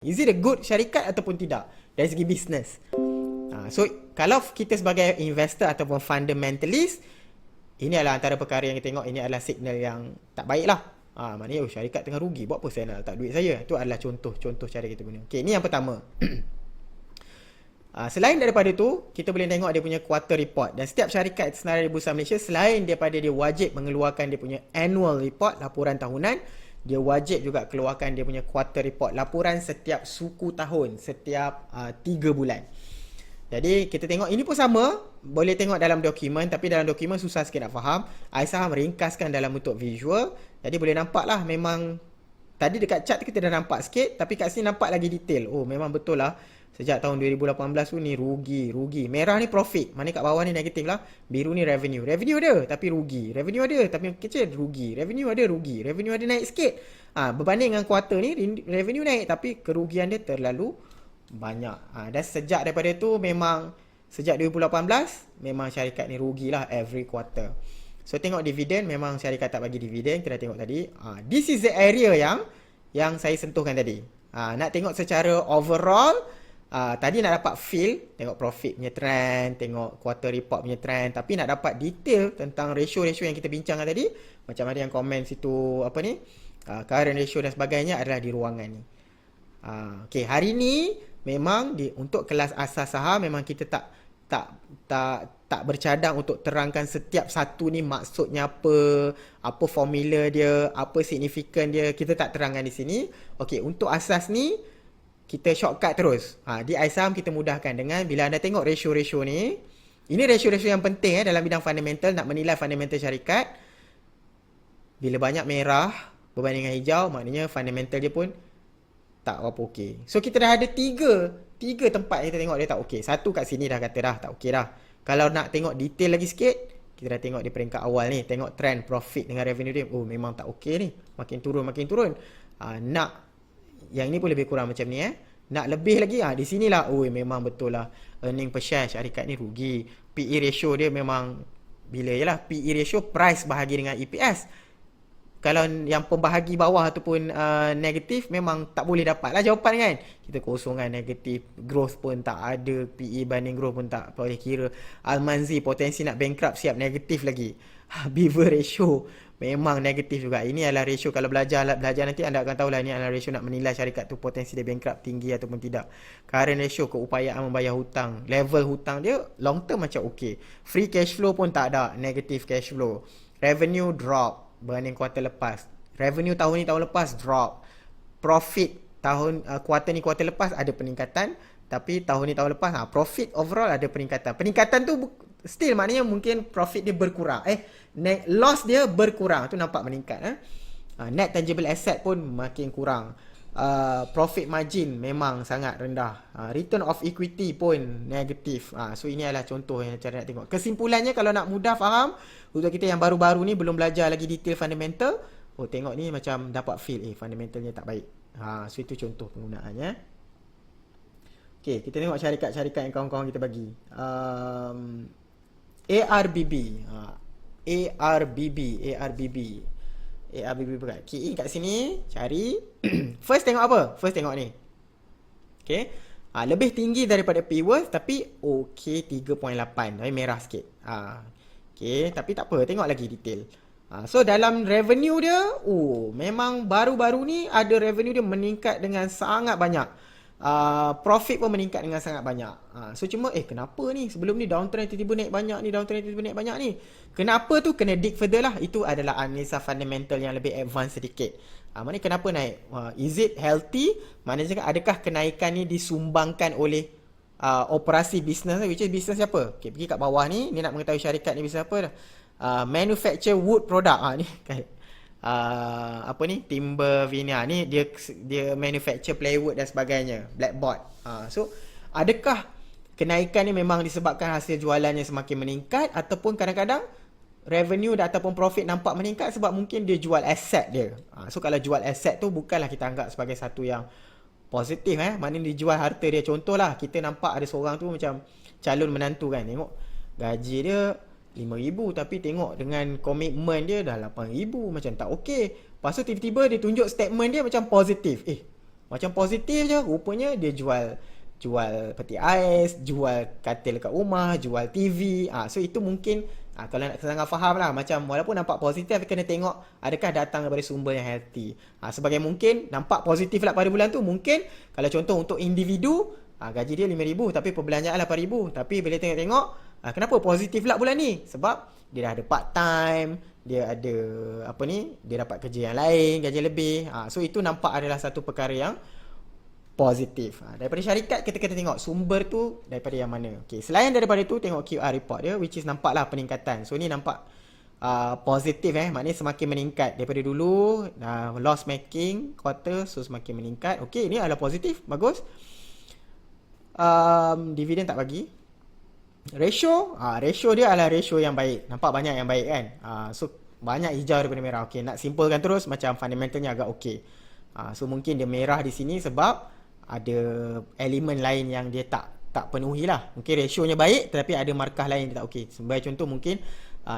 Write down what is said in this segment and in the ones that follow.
Is it a good syarikat ataupun tidak dari segi bisnes. So kalau kita sebagai investor ataupun fundamentalist, ini adalah antara perkara yang kita tengok, ini adalah signal yang tak baik lah. Maknanya syarikat tengah rugi, buat apa saya nak letak duit saya. Itu adalah contoh cara kita guna. Okay, ini yang pertama. Selain daripada tu, kita boleh tengok dia punya quarter report. Dan setiap syarikat senarai di Bursa Malaysia, selain daripada dia wajib mengeluarkan dia punya annual report, laporan tahunan, dia wajib juga keluarkan dia punya quarter report, laporan setiap suku tahun, setiap 3 bulan. Jadi kita tengok ini pun sama, boleh tengok dalam dokumen, tapi dalam dokumen susah sikit nak faham. Aisyah meringkaskan dalam bentuk visual. Jadi boleh nampak lah, memang tadi dekat chart kita dah nampak sikit, tapi kat sini nampak lagi detail. Oh, memang betul lah. Sejak tahun 2018 tu ni rugi. Merah ni profit. Mana kat bawah ni negatif lah. Biru ni revenue. Revenue ada tapi rugi. Revenue ada tapi kecil rugi. Revenue ada rugi. Revenue ada naik sikit. Berbanding dengan kuartal ni revenue naik tapi kerugian dia terlalu banyak. Dan sejak daripada tu memang sejak 2018 memang syarikat ni rugilah every quarter. So tengok dividen, memang syarikat tak bagi dividen, kita dah tengok tadi. This is the area yang saya sentuhkan tadi. Nak tengok secara overall, tadi nak dapat feel, tengok profit punya trend, tengok quarter report punya trend, tapi nak dapat detail tentang ratio-ratio yang kita bincangkan tadi, macam ada yang komen situ apa ni, current ratio dan sebagainya adalah di ruangan ni. Okay, hari ni memang untuk kelas asas saham memang kita tak bercadang untuk terangkan setiap satu ni maksudnya apa formula dia, apa signifikan dia, kita tak terangkan di sini. Okay, untuk asas ni kita shortcut terus. Di iSaham kita mudahkan dengan bila anda tengok ratio-ratio ni. Ini ratio-ratio yang penting dalam bidang fundamental, nak menilai fundamental syarikat. Bila banyak merah berbanding dengan hijau, maknanya fundamental dia pun tak apa okey. So kita dah ada tiga tempat yang kita tengok dia tak okey. Satu kat sini dah kata dah tak okey dah. Kalau nak tengok detail lagi sikit, kita dah tengok di peringkat awal ni, tengok trend profit dengan revenue dia. Oh, memang tak okey ni. Makin turun. Nak yang ini pun lebih kurang macam ni Nak lebih lagi di sinilah memang betul lah earning per share syarikat ni rugi. PE ratio dia memang bila jelah PE ratio price bahagi dengan EPS. Kalau yang pembahagi bawah ataupun negatif memang tak boleh dapat lah jawapan kan. Kita kosongan negatif, growth pun tak ada, PE banding growth pun tak boleh kira. Almanzi potensi nak bankrupt siap negatif lagi. Beaver ratio memang negatif juga. Ini adalah ratio kalau belajar nanti anda akan tahu lah, ini adalah ratio nak menilai syarikat tu potensi dia bankrupt tinggi ataupun tidak. Current ratio keupayaan membayar hutang, level hutang dia long term macam okey. Free cash flow pun tak ada, negative cash flow. Revenue drop berbanding kuartal lepas. Revenue tahun ni tahun lepas drop. Profit tahun kuartal ni kuartal lepas ada peningkatan, tapi tahun ni tahun lepas profit overall ada peningkatan. Peningkatan tu still maknanya mungkin profit dia berkurang. Loss dia berkurang. Tu nampak meningkat. Net tangible asset pun makin kurang. Profit margin memang sangat rendah. Return of equity pun negatif. So ini adalah contoh yang cara nak tengok. Kesimpulannya kalau nak mudah faham, untuk kita yang baru-baru ni belum belajar lagi detail fundamental, tengok ni macam dapat feel fundamentalnya tak baik. So itu contoh penggunaannya. Okay, kita tengok syarikat-syarikat yang kawan-kawan kita bagi. ARBB bukan. Key in kat sini, cari. First tengok apa? First tengok ni. Okay. Lebih tinggi daripada P-Worth tapi okay 3.8. Tapi merah sikit. Okay, tapi tak apa. Tengok lagi detail. So dalam revenue dia, memang baru-baru ni ada revenue dia meningkat dengan sangat banyak. Profit pun meningkat dengan sangat banyak. So cuma kenapa ni sebelum ni downtrend tiba-tiba naik banyak ni, downtrend tiba-tiba naik banyak ni, kenapa tu? Kena dig further lah. Itu adalah analisa fundamental yang lebih advance sedikit. Maknanya kenapa naik? Is it healthy? Maknanya adakah kenaikan ni disumbangkan oleh operasi bisnes, which is bisnes siapa? Okay, pergi kat bawah ni nak mengetahui syarikat ni bisnes apa dah. Manufacture wood product. Ni apa ni, timber veneer ni, dia manufacture plywood dan sebagainya, blackboard. So adakah kenaikan ni memang disebabkan hasil jualannya semakin meningkat, ataupun kadang-kadang revenue ataupun profit nampak meningkat sebab mungkin dia jual aset dia. So kalau jual aset tu bukanlah kita anggap sebagai satu yang positif. Maknanya dia jual harta dia. Contohlah kita nampak ada seorang tu macam calon menantu kan, tengok gaji dia 5,000 tapi tengok dengan komitmen dia dah 8,000, macam tak okey. Lepas tu tiba-tiba dia tunjuk statement dia macam positif. Macam positif je, rupanya dia jual jual peti ais, jual katil kat rumah, jual TV. So itu mungkin kalau nak sangat faham lah, macam walaupun nampak positif, tapi kena tengok adakah datang daripada sumber yang healthy. Sebagai mungkin nampak positif lah pada bulan tu, mungkin kalau contoh untuk individu, gaji dia 5,000 tapi perbelanjaan 8,000. Tapi bila tengok-tengok, kenapa positif lah bulan ni? Sebab dia dah ada part time, dia ada dia dapat kerja yang lain, gaji lebih. So itu nampak adalah satu perkara yang positif. Daripada syarikat, kita kena tengok sumber tu daripada yang mana. Okay. Selain daripada tu, tengok QR report dia, which is nampak lah peningkatan. So ni nampak positif, maknanya semakin meningkat daripada dulu. Loss making quarter, so semakin meningkat. Okay, ni adalah positif, bagus. Dividen tak bagi. Ratio dia adalah ratio yang baik. Nampak banyak yang baik kan. So banyak hijau daripada merah. Okay, nak simpulkan terus, macam fundamentalnya agak okay. So mungkin dia merah di sini sebab ada elemen lain yang dia tak penuhi lah. Mungkin rasionya baik, tetapi ada markah lain yang tak okey. Sebagai contoh, mungkin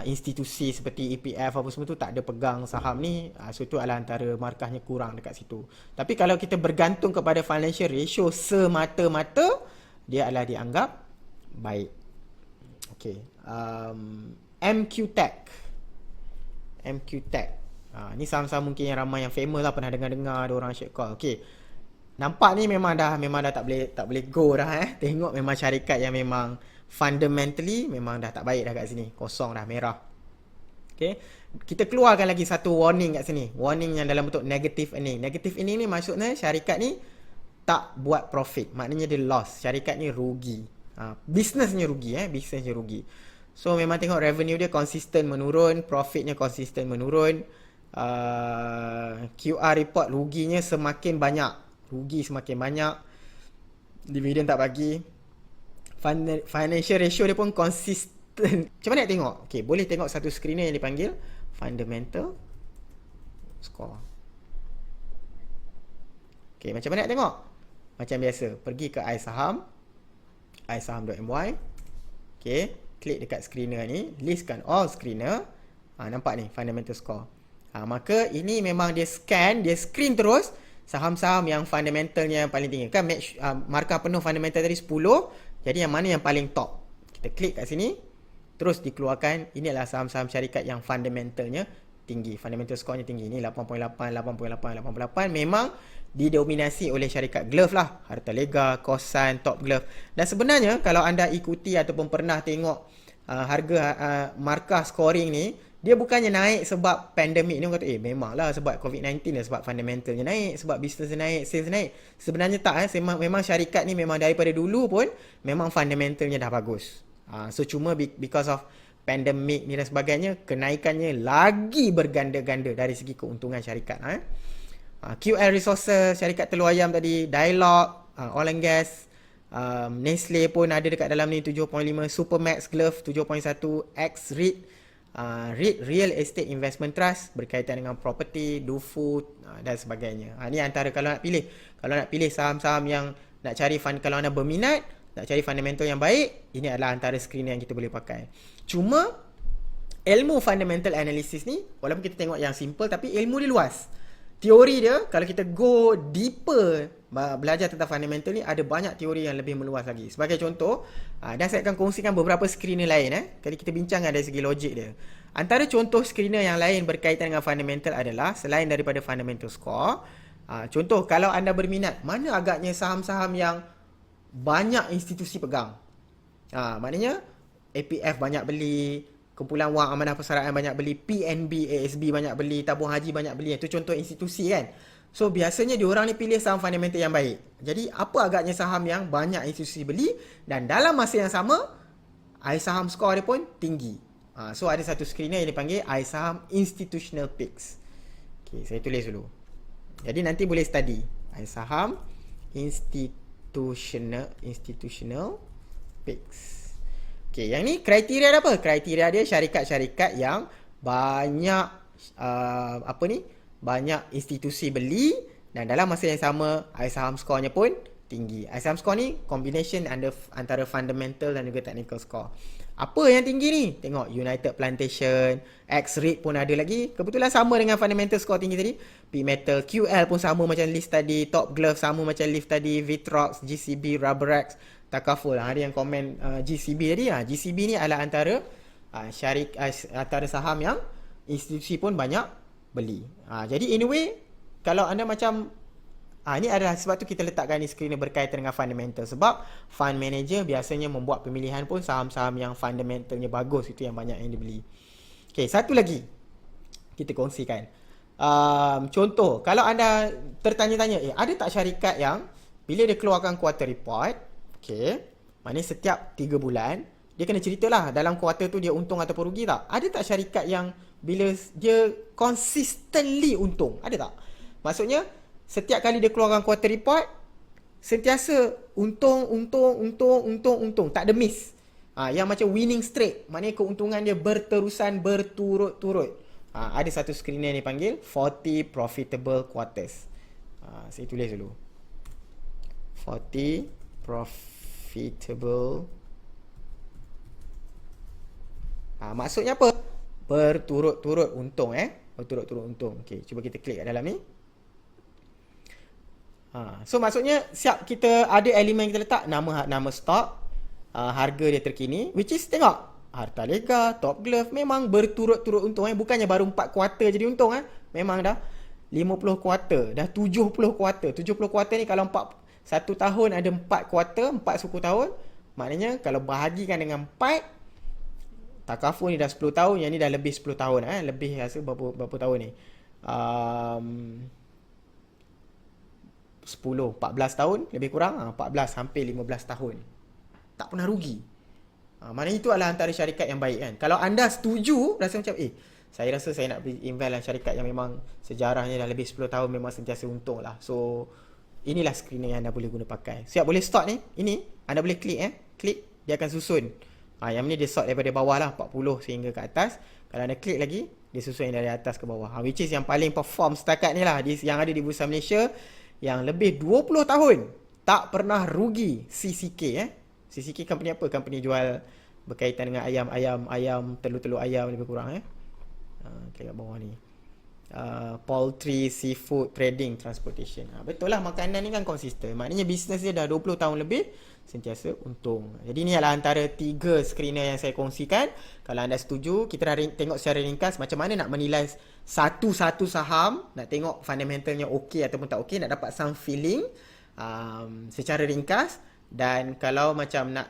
institusi seperti EPF apa semua tu tak ada pegang saham ni. So itu adalah antara markahnya kurang dekat situ. Tapi kalau kita bergantung kepada financial ratio semata-mata, dia adalah dianggap baik. Okey. MQ Tech. Ni saham-saham mungkin yang ramai yang famous lah, pernah dengar-dengar ada orang share call. Okey. Nampak ni memang dah tak boleh go dah. Tengok memang syarikat yang memang fundamentally memang dah tak baik dah kat sini. Kosong dah, merah. Okay. Kita keluarkan lagi satu warning kat sini. Warning yang dalam bentuk negative earning. Negative earning ni maksudnya syarikat ni tak buat profit. Maknanya dia loss. Syarikat ni rugi. Bisnesnya rugi. So memang tengok revenue dia konsisten menurun, profitnya konsisten menurun. QR report ruginya semakin banyak. Dividen tak bagi. Financial ratio dia pun konsisten. Macam mana nak tengok? Okay, boleh tengok satu screener yang dipanggil fundamental score. Okay, macam mana nak tengok? Macam biasa, pergi ke iSaham, isaham.my. Okay, klik dekat screener ni, listkan all screener. Nampak ni fundamental score. Maka ini memang dia screen terus saham-saham yang fundamentalnya yang paling tinggi. Kan markah penuh fundamental tadi 10. Jadi yang mana yang paling top? Kita klik kat sini, terus dikeluarkan. Ini adalah saham-saham syarikat yang fundamentalnya tinggi. Fundamental score-nya tinggi. Ini 8.8, 8.8, 88. Memang didominasi oleh syarikat glove lah. Hartalega, Kosan, Top Glove. Dan sebenarnya kalau anda ikuti ataupun pernah tengok harga markah scoring ni, dia bukannya naik sebab pandemik ni. Orang kata memanglah sebab COVID-19 lah, sebab fundamentalnya naik, sebab bisnesnya naik, sales naik. Sebenarnya tak. Memang syarikat ni memang daripada dulu pun memang fundamentalnya dah bagus. So cuma because of pandemik ni dan sebagainya, kenaikannya lagi berganda-ganda dari segi keuntungan syarikat. QL Resources, syarikat telur ayam tadi, Dialog, Oil and Gas, Nestle pun ada dekat dalam ni 7.5, Supermax Glove 7.1, X-REIT, Real Estate Investment Trust berkaitan dengan property, DoFood dan sebagainya. Ni antara kalau nak pilih saham-saham yang nak cari fund, kalau anda berminat nak cari fundamental yang baik, ini adalah antara screen yang kita boleh pakai. Cuma ilmu fundamental analysis ni, walaupun kita tengok yang simple, tapi ilmu dia luas. Teori dia, kalau kita go deeper belajar tentang fundamental ni, ada banyak teori yang lebih meluas lagi. Sebagai contoh, dan saya akan kongsikan beberapa screener lain. Jadi kita bincangkan dari segi logik dia. Antara contoh screener yang lain berkaitan dengan fundamental adalah, selain daripada fundamental score, contoh kalau anda berminat, mana agaknya saham-saham yang banyak institusi pegang. Maknanya APF banyak beli, Kumpulan Wang Amanah Persaraan banyak beli, PNB, ASB banyak beli, Tabung Haji banyak beli. Itu contoh institusi kan. So biasanya diorang ni pilih saham fundamental yang baik. Jadi apa agaknya saham yang banyak institusi beli, dan dalam masa yang sama iSaham score dia pun tinggi. So ada satu screener yang dipanggil iSaham Institutional Picks. Okay, saya tulis dulu. Jadi nanti boleh study iSaham Institutional Picks. Okay, yang ni kriteria dia apa? Kriteria dia syarikat-syarikat yang banyak banyak institusi beli, dan dalam masa yang sama iSaham skornya pun tinggi. ISAM score ni combination antara fundamental dan juga technical score. Apa yang tinggi ni? Tengok United Plantation, X-Rate pun ada lagi. Kebetulan sama dengan fundamental score tinggi tadi. P-Metal, QL pun sama macam list tadi. Top Glove sama macam list tadi. Vitrox, GCB, Rubberex, Takaful. Ada yang komen GCB tadi. GCB ni adalah antara antara saham yang institusi pun banyak beli. Jadi in a way, kalau anda macam ini adalah sebab tu kita letakkan ni screen berkaitan dengan fundamental. Sebab fund manager biasanya membuat pemilihan pun saham-saham yang fundamentalnya bagus. Itu yang banyak yang dibeli. Okay, satu lagi kita kongsikan. Contoh, kalau anda tertanya-tanya, ada tak syarikat yang bila dia keluarkan quarter report, okay, maknanya setiap 3 bulan, dia kena ceritalah dalam quarter tu dia untung ataupun rugi tak? Ada tak syarikat yang bila dia consistently untung? Ada tak? Maksudnya, setiap kali dia keluarkan quarter report, sentiasa untung. Tak ada miss. Yang macam winning streak. Maknanya keuntungan dia berterusan, berturut-turut. Ada satu screener ni panggil 40 profitable quarters. Saya tulis dulu. 40 profitable. Maksudnya apa? Berturut-turut untung. Berturut-turut untung. Okay, cuba kita klik kat dalam ni. So maksudnya siap kita ada elemen kita letak nama stok, harga dia terkini, which is tengok Hartalega, Top Glove memang berturut-turut untung. Bukannya baru 4 kuarter jadi untung. Memang dah 50 kuarter, dah 70 kuarter. 70 kuarter ni kalau 1 tahun ada 4 kuarter, 4 suku tahun, maknanya kalau bahagikan dengan 4, Takaful ni dah 10 tahun, yang ni dah lebih 10 tahun. Lebih rasa berapa tahun ni? 10, 14 tahun lebih kurang, 14 hampir 15 tahun. Tak pernah rugi. Maknanya itu adalah antara syarikat yang baik kan. Kalau anda setuju, rasa macam saya rasa saya nak invest dalam syarikat yang memang sejarahnya dah lebih 10 tahun memang sentiasa untung lah. So inilah screener yang anda boleh guna pakai. Siap, boleh start ni. Ini anda boleh klik klik, dia akan susun. Yang ni dia sort daripada bawah lah, 40 sehingga ke atas. Kalau anda klik lagi, dia susun dari atas ke bawah. Which is yang paling perform setakat ni lah, yang ada di Bursa Malaysia, yang lebih 20 tahun tak pernah rugi. CCK CCK company apa? Company jual berkaitan dengan ayam, telur-telur ayam lebih kurang klik kat bawah ni. Poultry, seafood, trading, transportation. Betul lah, makanan ni kan konsisten. Maknanya bisnes dia dah 20 tahun lebih sentiasa untung. Jadi ni adalah antara 3 screener yang saya kongsikan. Kalau anda setuju, kita dah tengok secara ringkas macam mana nak menilai satu-satu saham, nak tengok fundamentalnya okey ataupun tak okey, nak dapat some feeling secara ringkas. Dan kalau macam nak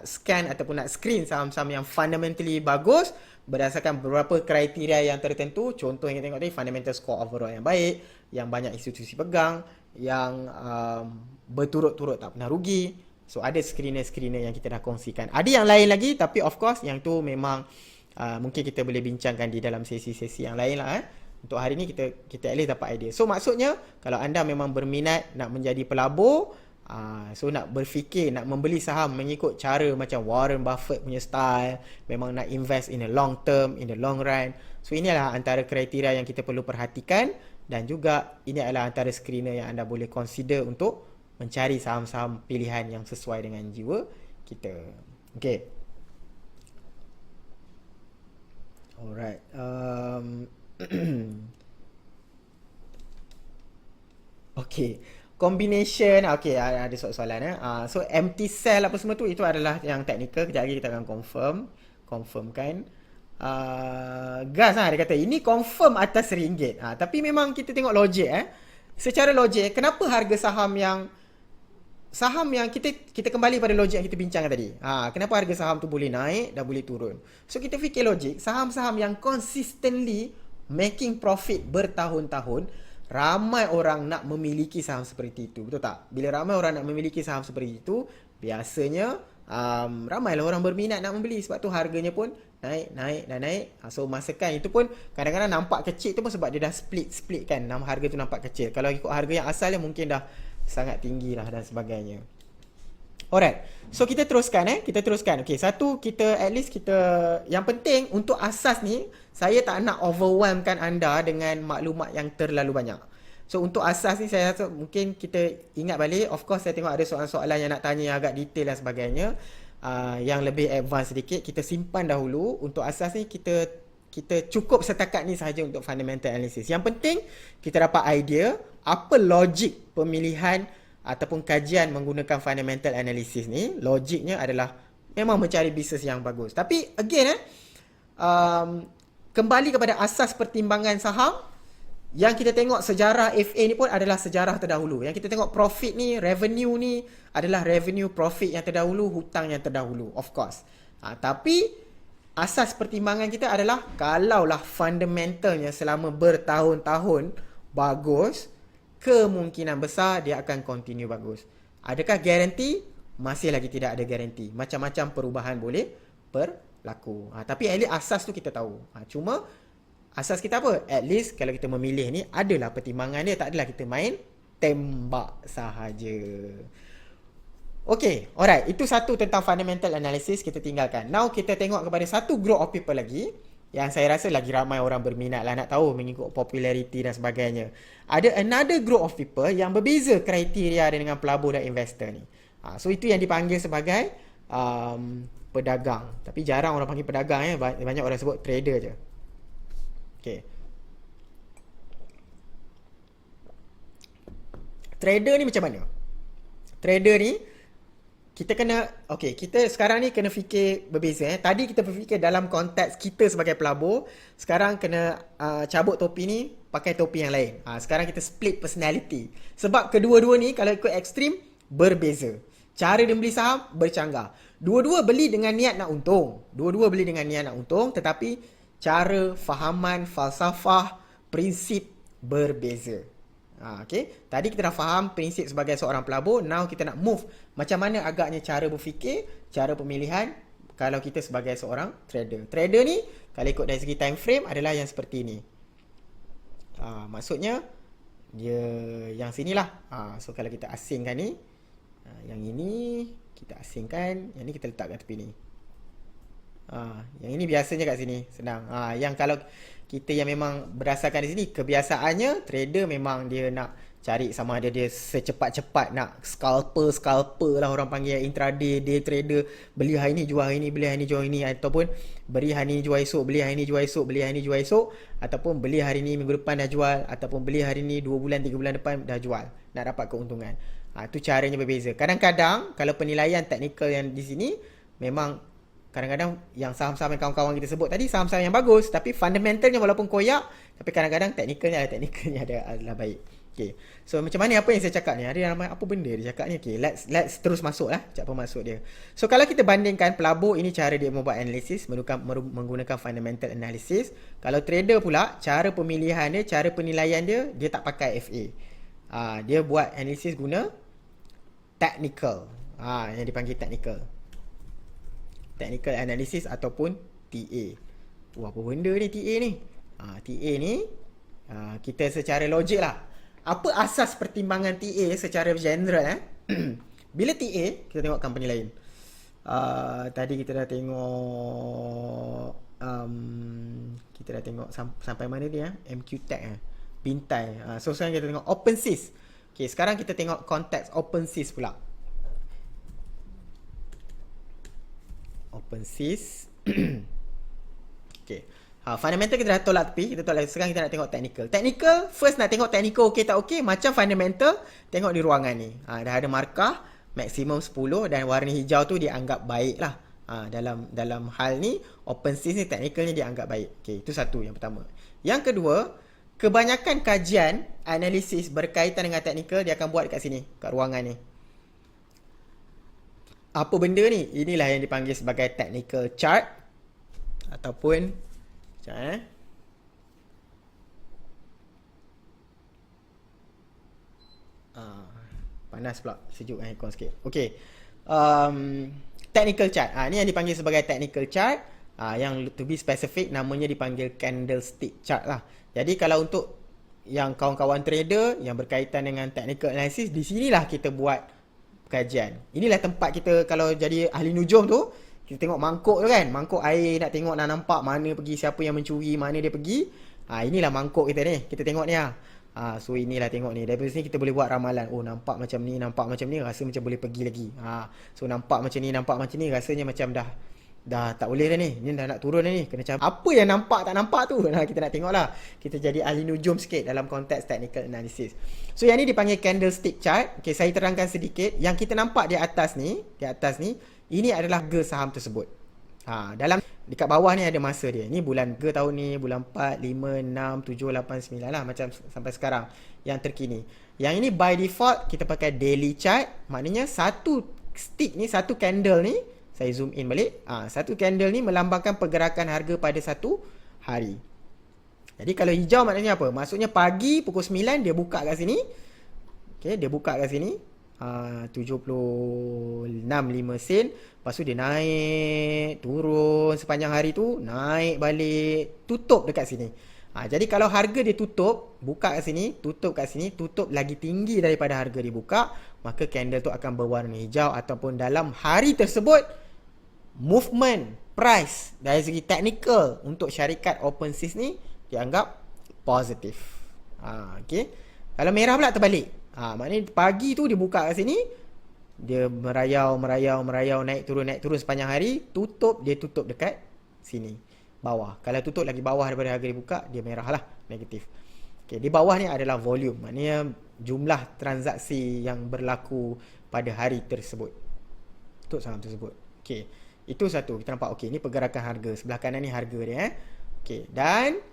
scan ataupun nak screen saham-saham yang fundamentally bagus berdasarkan beberapa kriteria yang tertentu, contoh yang kita tengok tadi, fundamental score overall yang baik, yang banyak institusi pegang, yang berturut-turut tak pernah rugi. So ada screener-screener yang kita dah kongsikan. Ada yang lain lagi, tapi of course yang tu memang mungkin kita boleh bincangkan di dalam sesi-sesi yang lain lah. Untuk hari ni kita at least dapat idea. So maksudnya kalau anda memang berminat nak menjadi pelabur, so nak berfikir nak membeli saham mengikut cara macam Warren Buffett punya style, memang nak invest in the long term, in the long run. So inilah antara kriteria yang kita perlu perhatikan, dan juga ini adalah antara screener yang anda boleh consider untuk mencari saham-saham pilihan yang sesuai dengan jiwa kita. Okay. Alright. Okay. Combination, okay, ada soalan so empty sell apa semua tu, itu adalah yang technical. Kejap lagi kita akan confirmkan. Gas dia kata ini confirm atas RM1. Tapi memang kita tengok logik secara logik, kenapa harga saham yang kita kembali pada logik yang kita bincangkan tadi. Kenapa harga saham tu boleh naik dan boleh turun. So kita fikir logik, saham-saham yang consistently making profit bertahun-tahun, ramai orang nak memiliki saham seperti itu. Betul tak? Bila ramai orang nak memiliki saham seperti itu, biasanya ramailah orang berminat nak membeli. Sebab tu harganya pun naik. So masakan itu pun kadang-kadang nampak kecil tu pun sebab dia dah split kan. Harga tu nampak kecil. Kalau ikut harga yang asalnya mungkin dah sangat tinggi lah dan sebagainya. Alright. So kita teruskan Okay, satu, kita at least yang penting untuk asas ni, saya tak nak overwhelmkan anda dengan maklumat yang terlalu banyak. So untuk asas ni saya rasa mungkin kita ingat balik. Of course saya tengok ada soalan-soalan yang nak tanya yang agak detail dan sebagainya. Yang lebih advance sedikit kita simpan dahulu. Untuk asas ni kita cukup setakat ni sahaja untuk fundamental analysis. Yang penting kita dapat idea apa logik pemilihan ataupun kajian menggunakan fundamental analysis ni. Logiknya adalah memang mencari bisnes yang bagus. Tapi again kembali kepada asas pertimbangan saham. Yang kita tengok sejarah FA ni pun adalah sejarah terdahulu. Yang kita tengok profit ni, revenue ni adalah revenue profit yang terdahulu, hutang yang terdahulu, of course. Tapi asas pertimbangan kita adalah kalaulah fundamentalnya selama bertahun-tahun bagus, kemungkinan besar dia akan continue bagus. Adakah garanti? Masih lagi tidak ada garanti. Macam-macam perubahan boleh berlaku. Tapi at least asas tu kita tahu. Cuma asas kita apa? At least kalau kita memilih ni adalah pertimbangan dia. Tak adalah kita main tembak sahaja. Okay, alright. Itu satu tentang fundamental analysis kita tinggalkan. Now kita tengok kepada satu group of people lagi yang saya rasa lagi ramai orang berminat lah nak tahu mengikut populariti dan sebagainya. Ada another group of people yang berbeza kriteria dengan pelabur dan investor ni. So itu yang dipanggil sebagai pedagang. Tapi jarang orang panggil pedagang ya. Banyak orang sebut trader je. Okay. Trader ni macam mana? Trader ni kita kena, kita sekarang ni kena fikir berbeza. Tadi kita berfikir dalam konteks kita sebagai pelabur. Sekarang kena cabut topi ni, pakai topi yang lain. Sekarang kita split personality. Sebab kedua-dua ni kalau ikut ekstrim, berbeza. Cara dia beli saham, bercanggah. Dua-dua beli dengan niat nak untung. Tetapi cara fahaman, falsafah, prinsip berbeza. Okay. Tadi kita dah faham prinsip sebagai seorang pelabur. Now kita nak move macam mana agaknya cara berfikir, cara pemilihan kalau kita sebagai seorang trader. Trader ni kalau ikut dari segi time frame adalah yang seperti ni. Maksudnya dia yang sinilah. So kalau kita asingkan ni, yang ini kita asingkan, yang ni kita letak kat tepi ni. Yang ini biasanya kat sini, senang. Yang kalau kita yang memang berdasarkan di sini, kebiasaannya trader memang dia nak cari sama ada dia secepat-cepat nak scalper lah orang panggil, intraday, day trader, beli hari ni jual hari ni, beli hari ni jual hari ni, ataupun beli hari ni jual esok, beli hari ni jual esok, beli hari ni jual esok, ataupun beli hari ni minggu depan dah jual, ataupun beli hari ni 2 bulan 3 bulan depan dah jual, nak dapat keuntungan. Itu caranya berbeza. Kadang-kadang kalau penilaian teknikal yang di sini memang kadang-kadang yang saham-saham yang kawan-kawan kita sebut tadi saham-saham yang bagus, tapi fundamentalnya walaupun koyak, tapi kadang-kadang teknikalnya adalah baik. Okay. So macam mana apa yang saya cakap ni? Ada ramai apa benda dia cakap ni? Okay, let's terus masuk lah cakap masuk dia. So kalau kita bandingkan pelabur, ini cara dia membuat analisis menggunakan fundamental analysis. Kalau trader pula, cara pemilihan dia, cara penilaian dia tak pakai FA. Dia buat analisis guna technical. Yang dipanggil technical analysis ataupun TA. Apa benda ni TA ni? TA ni kita secara logik lah. Apa asas pertimbangan TA secara general Bila TA, kita tengok company lain. Tadi kita dah tengok sampai mana dia? MQ Tech Bintai. So sekarang kita tengok OpenSys. Okay, sekarang kita tengok konteks OpenSys pula. OpenSys. Okay. Fundamental kita dah tolak tepi. Sekarang kita nak tengok technical. First nak tengok technical okey tak okey. Macam fundamental, tengok di ruangan ni. Dah ada markah maksimum 10 dan warna hijau tu dianggap baik lah. Dalam hal ni OpenSys ni technicalnya dianggap baik. Okay, itu satu yang pertama. Yang kedua, kebanyakan kajian analisis berkaitan dengan technical dia akan buat dekat sini, kat ruangan ni. Apa benda ni? Inilah yang dipanggil sebagai technical chart ataupun panas pula, sejuk aircon sikit. Okey. Technical chart. Ni yang dipanggil sebagai technical chart. Yang to be specific namanya dipanggil candlestick chart lah. Jadi kalau untuk yang kawan-kawan trader yang berkaitan dengan technical analysis, di sinilah kita buat kajian. Inilah tempat kita kalau jadi ahli nujum tu, kita tengok mangkuk tu kan, mangkuk air, nak tengok nak nampak mana pergi, siapa yang mencuri, mana dia pergi. Inilah mangkuk kita ni, kita tengok ni lah. So inilah tengok ni. Daripada sini kita boleh buat ramalan. Oh, nampak macam ni, rasa macam boleh pergi lagi. So nampak macam ni, rasanya macam dah tak boleh dah ni. Ni dah nak turun dah ni. Kena cari apa yang nampak tak nampak tu. Kita nak tengok lah. Kita jadi ahli nujum sikit dalam konteks technical analysis. So yang ni dipanggil candlestick chart. Okay, saya terangkan sedikit. Yang kita nampak di atas ni, ini adalah harga saham tersebut. Dekat bawah ni ada masa dia. Ni bulan ke tahun ni, bulan 4, 5, 6, 7, 8, 9 lah, macam sampai sekarang yang terkini. Yang ini by default kita pakai daily chart. Maknanya satu stick ni, satu candle ni, saya zoom in balik. Satu candle ni melambangkan pergerakan harga pada satu hari. Jadi kalau hijau maknanya apa? Maksudnya pagi pukul 9 dia buka kat sini. Okay, dia buka kat sini. 76.5 sen. Lepas tu dia naik, turun sepanjang hari tu, naik balik, tutup dekat sini. Jadi kalau harga dia tutup, buka kat sini, tutup kat sini, tutup lagi tinggi daripada harga dia buka, maka candle tu akan berwarna hijau, ataupun dalam hari tersebut movement price dari segi technical untuk syarikat OpenSea ni dianggap positif. Okay. Kalau merah pula terbalik. Maknanya pagi tu dia buka kat sini, dia merayau, naik turun sepanjang hari, dia tutup dekat sini, bawah. Kalau tutup lagi bawah daripada harga dia buka, dia merah lah, negatif. Okay, di bawah ni adalah volume, maknanya jumlah transaksi yang berlaku pada hari tersebut untuk saham tersebut. Okay, itu satu, kita nampak. Okay, ni pergerakan harga, sebelah kanan ni harga dia. Okay, dan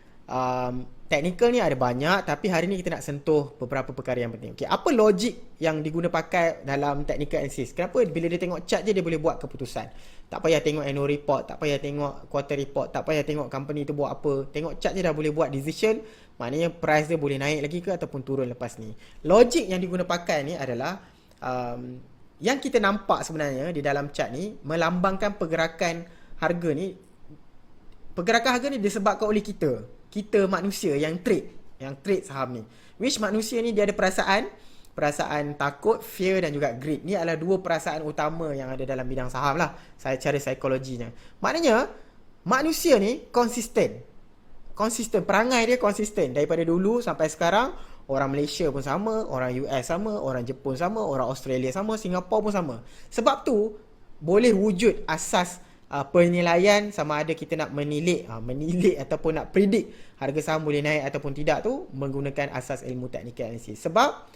technical ni ada banyak, tapi hari ni kita nak sentuh beberapa perkara yang penting. Okay, apa logik yang diguna pakai dalam technical analysis? Kenapa bila dia tengok chart je dia boleh buat keputusan? Tak payah tengok annual report, tak payah tengok quarter report, tak payah tengok company tu buat apa. Tengok chart je dah boleh buat decision. Maknanya price dia boleh naik lagi ke ataupun turun lepas ni. Logik yang diguna pakai ni adalah yang kita nampak sebenarnya di dalam chart ni melambangkan pergerakan harga ni. Pergerakan harga ni disebabkan oleh kita manusia yang trade saham ni. Which manusia ni dia ada perasaan takut, fear dan juga greed. Ni adalah dua perasaan utama yang ada dalam bidang saham lah, cara psikologinya. Maknanya manusia ni konsisten, perangai dia konsisten daripada dulu sampai sekarang. Orang Malaysia pun sama, orang US sama, orang Jepun sama, orang Australia sama, Singapura pun sama. Sebab tu boleh wujud asas penilaian sama ada kita nak menilik ataupun nak predict harga saham boleh naik ataupun tidak tu menggunakan asas ilmu technical analysis. Sebab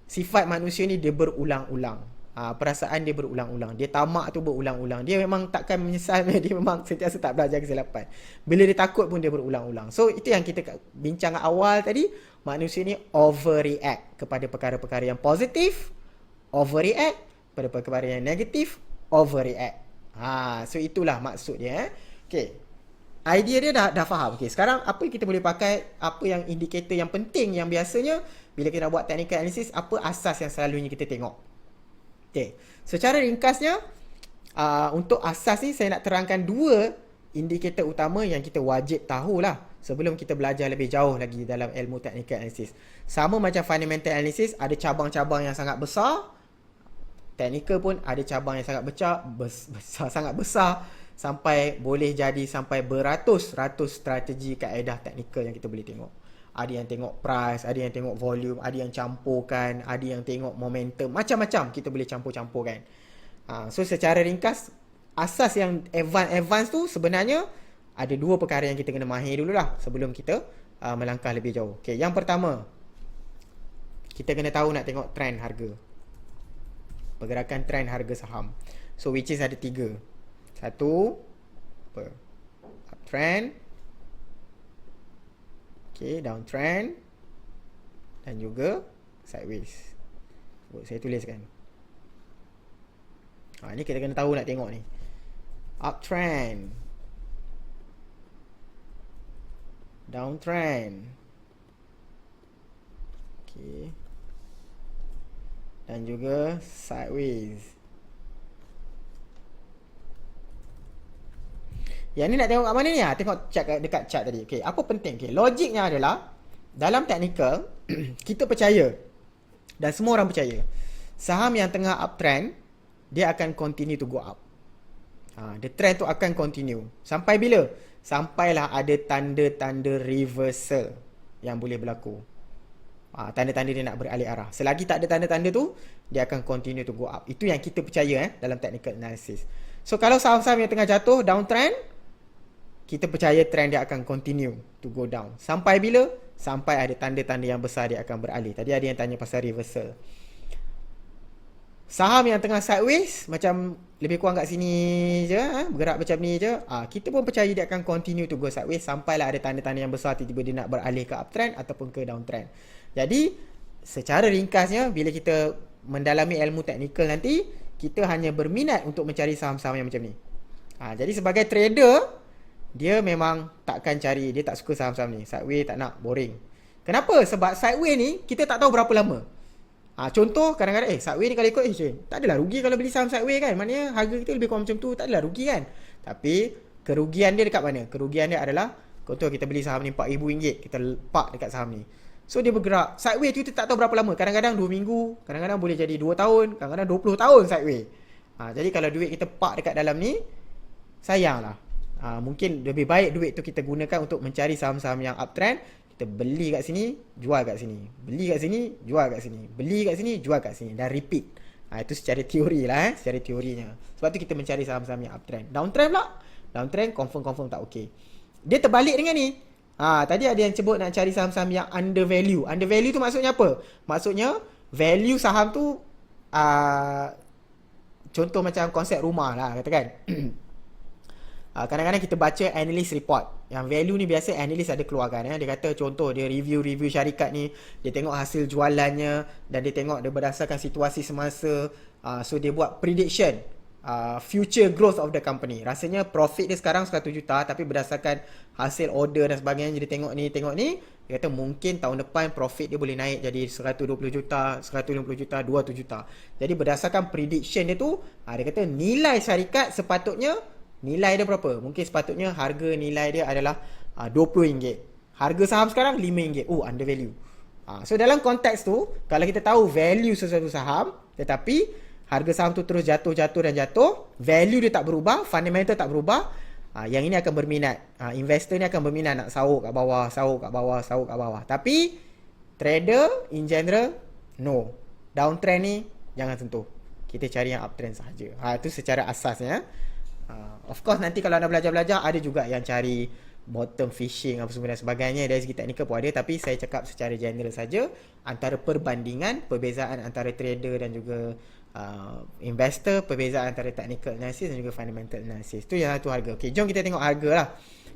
sifat manusia ni dia berulang-ulang. Perasaan dia berulang-ulang. Dia tamak tu berulang-ulang. Dia memang takkan menyesal, dia memang sentiasa tak belajar kesilapan. Bila dia takut pun dia berulang-ulang. So itu yang kita bincang awal tadi. Manusia ni overreact kepada perkara-perkara yang positif, overreact pada perkara yang negatif, overreact. So itulah maksud dia. Okay, idea dia dah faham. Okay, sekarang apa yang kita boleh pakai, apa yang indikator yang penting yang biasanya bila kita nak buat technical analysis, apa asas yang selalunya kita tengok. Okay, secara ringkasnya untuk asas ni saya nak terangkan dua indikator utama yang kita wajib tahulah sebelum kita belajar lebih jauh lagi dalam ilmu technical analysis. Sama macam fundamental analysis, ada cabang-cabang yang sangat besar. Technical pun ada cabang yang sangat sangat besar, sampai boleh jadi sampai beratus-ratus strategi kaedah teknikal yang kita boleh tengok. Ada yang tengok price, ada yang tengok volume, ada yang campurkan, ada yang tengok momentum, macam-macam kita boleh campur-campurkan. So secara ringkas, asas yang advance tu sebenarnya ada dua perkara yang kita kena mahir dululah sebelum kita melangkah lebih jauh. Okay, yang pertama, kita kena tahu nak tengok trend harga. Pergerakan trend harga saham. So which is ada tiga. Satu, uptrend, okay, downtrend, dan juga sideways. Saya tuliskan. Ini kita kena tahu nak tengok ni. Uptrend, downtrend, okay, dan juga sideways. Yang ni nak tengok kat mana ni? Tengok dekat chart tadi. Okay, apa penting? Okay, logiknya adalah dalam technical kita percaya, dan semua orang percaya, saham yang tengah uptrend dia akan continue to go up. The trend tu akan continue. Sampai bila? Sampailah ada tanda-tanda reversal yang boleh berlaku. Tanda-tanda dia nak beralih arah. Selagi tak ada tanda-tanda tu, dia akan continue to go up. Itu yang kita percaya dalam technical analysis. So kalau saham-saham yang tengah jatuh downtrend, kita percaya trend dia akan continue to go down. Sampai bila? Sampai ada tanda-tanda yang besar dia akan beralih. Tadi ada yang tanya pasal reversal. Saham yang tengah sideways, macam lebih kurang kat sini je, bergerak macam ni je, kita pun percaya dia akan continue to go sideways sampailah ada tanda-tanda yang besar tiba-tiba dia nak beralih ke uptrend ataupun ke downtrend. Jadi secara ringkasnya, bila kita mendalami ilmu teknikal nanti, kita hanya berminat untuk mencari saham-saham yang macam ni. Jadi sebagai trader, dia memang takkan cari, dia tak suka saham-saham ni. Sideways tak nak, boring. Kenapa? Sebab sideways ni kita tak tahu berapa lama. Contoh kadang-kadang sideways ni kalau ikut tak adalah rugi kalau beli saham sideways kan. Maknanya harga kita lebih kurang macam tu, tak adalah rugi kan. Tapi kerugian dia dekat mana? Kerugian dia adalah, contoh kita beli saham ni RM4,000, kita park dekat saham ni. So dia bergerak sideways tu, kita tak tahu berapa lama. Kadang-kadang 2 minggu, kadang-kadang boleh jadi 2 tahun, kadang-kadang 20 tahun sideways. Jadi kalau duit kita park dekat dalam ni, sayanglah. Mungkin lebih baik duit tu kita gunakan untuk mencari saham-saham yang uptrend. Kita beli kat sini, jual kat sini. Beli kat sini, jual kat sini. Beli kat sini, jual kat sini. Dan repeat. Itu secara teori lah secara teorinya. Sebab tu kita mencari saham-saham yang uptrend. Downtrend pula, downtrend confirm tak okey. Dia terbalik dengan ni. Tadi ada yang sebut nak cari saham-saham yang undervalue. Undervalue tu maksudnya apa? Maksudnya value saham tu contoh macam konsep rumah lah katakan. Kadang-kadang kita baca analyst report. Yang value ni biasa analyst ada keluarkan. Dia kata contoh dia review syarikat ni, dia tengok hasil jualannya dan dia tengok dia berdasarkan situasi semasa. So dia buat prediction future growth of the company. Rasanya profit dia sekarang 100 juta, tapi berdasarkan hasil order dan sebagainya, dia tengok ni, dia kata mungkin tahun depan profit dia boleh naik jadi 120 juta, 150 juta, 200 juta. Jadi berdasarkan prediction dia tu, dia kata nilai syarikat sepatutnya, nilai dia berapa? Mungkin sepatutnya harga nilai dia adalah RM20. Harga saham sekarang RM5. Undervalue. So dalam konteks tu, kalau kita tahu value sesuatu saham, tetapi harga saham tu terus jatuh dan jatuh, value dia tak berubah, fundamental tak berubah, yang ini akan berminat. Investor ni akan berminat nak sahur kat bawah. Tapi trader in general, no. Downtrend ni jangan sentuh. Kita cari yang uptrend sahaja. Itu secara asasnya. Of course nanti kalau anda belajar ada juga yang cari bottom fishing apa semua dan sebagainya. Dari segi teknikal pun ada, tapi saya cakap secara general saja, antara perbandingan, perbezaan antara trader dan juga investor, perbezaan antara technical analysis dan juga fundamental analysis. Tu yang satu harga. Okey, jom kita tengok harga lah.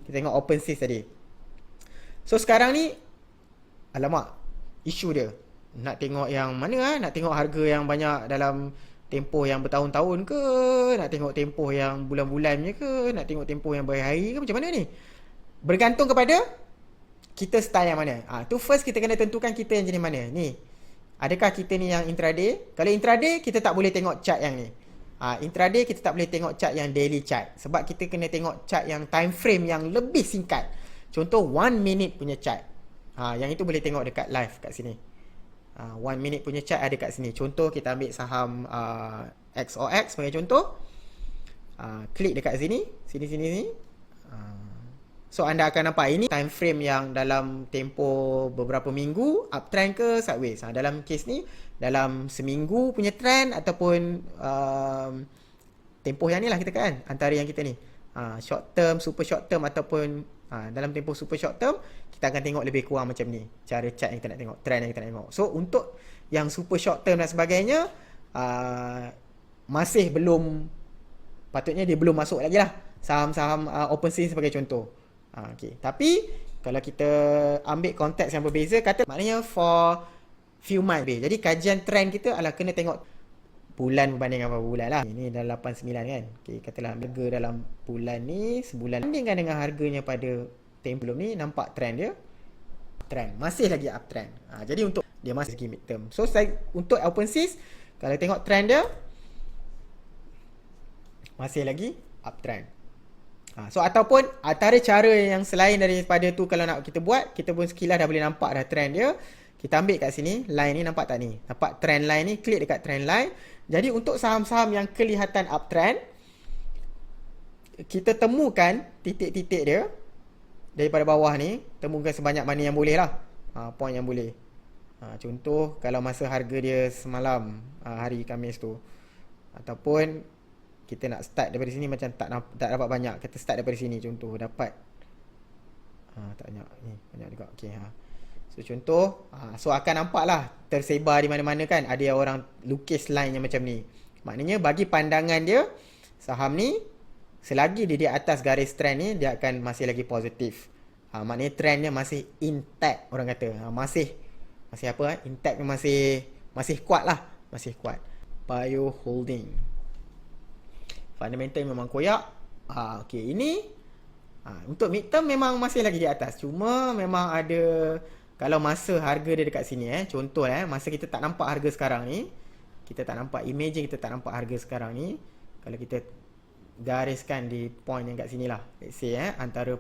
Kita tengok OpenSea tadi. So sekarang ni, alamak, isu dia nak tengok yang mana nak tengok harga yang banyak dalam tempoh yang bertahun-tahun ke, nak tengok tempoh yang bulan-bulannya ke, nak tengok tempoh yang berhari ke, macam mana ni? Bergantung kepada kita style yang mana. Tu first kita kena tentukan kita yang jenis mana. Ni, adakah kita ni yang intraday? Kalau intraday, kita tak boleh tengok chart yang ni. Intraday kita tak boleh tengok chart yang daily chart. Sebab kita kena tengok chart yang time frame yang lebih singkat. Contoh 1 minute punya chart. Yang itu boleh tengok dekat live kat sini. 1 minute punya chart ada kat sini. Contoh kita ambil saham XOX sebagai contoh. Klik dekat sini. Sini. So anda akan nampak ini time frame yang dalam tempoh beberapa minggu, uptrend ke sideways. Dalam kes ni, dalam seminggu punya trend ataupun tempoh yang ni lah kita kan, antara yang kita ni, short term, super short term ataupun dalam tempoh super short term, kita akan tengok lebih kurang macam ni cara chart yang kita nak tengok, trend yang kita nak tengok. So untuk yang super short term dan sebagainya, masih belum, patutnya dia belum masuk lagi lah saham-saham OpenSea sebagai contoh. Okay. Tapi kalau kita ambil konteks yang berbeza, kata maknanya for few months. Jadi kajian trend kita adalah kena tengok bulan berbanding dengan bulan lah. Ini dah 89 kan. Okay, katalah harga dalam bulan ni sebulan, bandingkan dengan harganya pada tempoh ni, nampak trend dia, trend masih lagi uptrend. Jadi untuk dia masih segi mid term. So untuk OpenSea, kalau tengok trend dia masih lagi uptrend. So ataupun antara cara yang selain daripada tu, kalau nak kita buat, kita pun sekilas dah boleh nampak dah trend dia. Kita ambil kat sini, line ni nampak tak ni? Nampak trend line ni, klik dekat trend line. Jadi untuk saham-saham yang kelihatan uptrend, kita temukan titik-titik dia daripada bawah ni, temukan sebanyak mana yang boleh lah, point yang boleh. Contoh kalau masa harga dia semalam, hari Khamis tu, ataupun kita nak start daripada sini macam tak dapat banyak, kita start daripada sini contoh dapat tak banyak ni, banyak juga. Okey, so contoh, so akan nampak lah tersebar di mana-mana kan, ada yang orang lukis line yang macam ni. Maknanya bagi pandangan dia, saham ni selagi dia di atas garis trend ni, dia akan masih lagi positif. Maknanya trend dia masih intact, orang kata. Masih apa, intact ni masih kuat lah, masih kuat. Bio holding, fundamental memang koyak. Okey, ini untuk midterm memang masih lagi di atas. Cuma memang ada, kalau masa harga dia dekat sini, contoh masa kita tak nampak harga sekarang ni, kita tak nampak, imagine kita tak nampak harga sekarang ni, kalau kita gariskan di point yang kat sini lah, let's say antara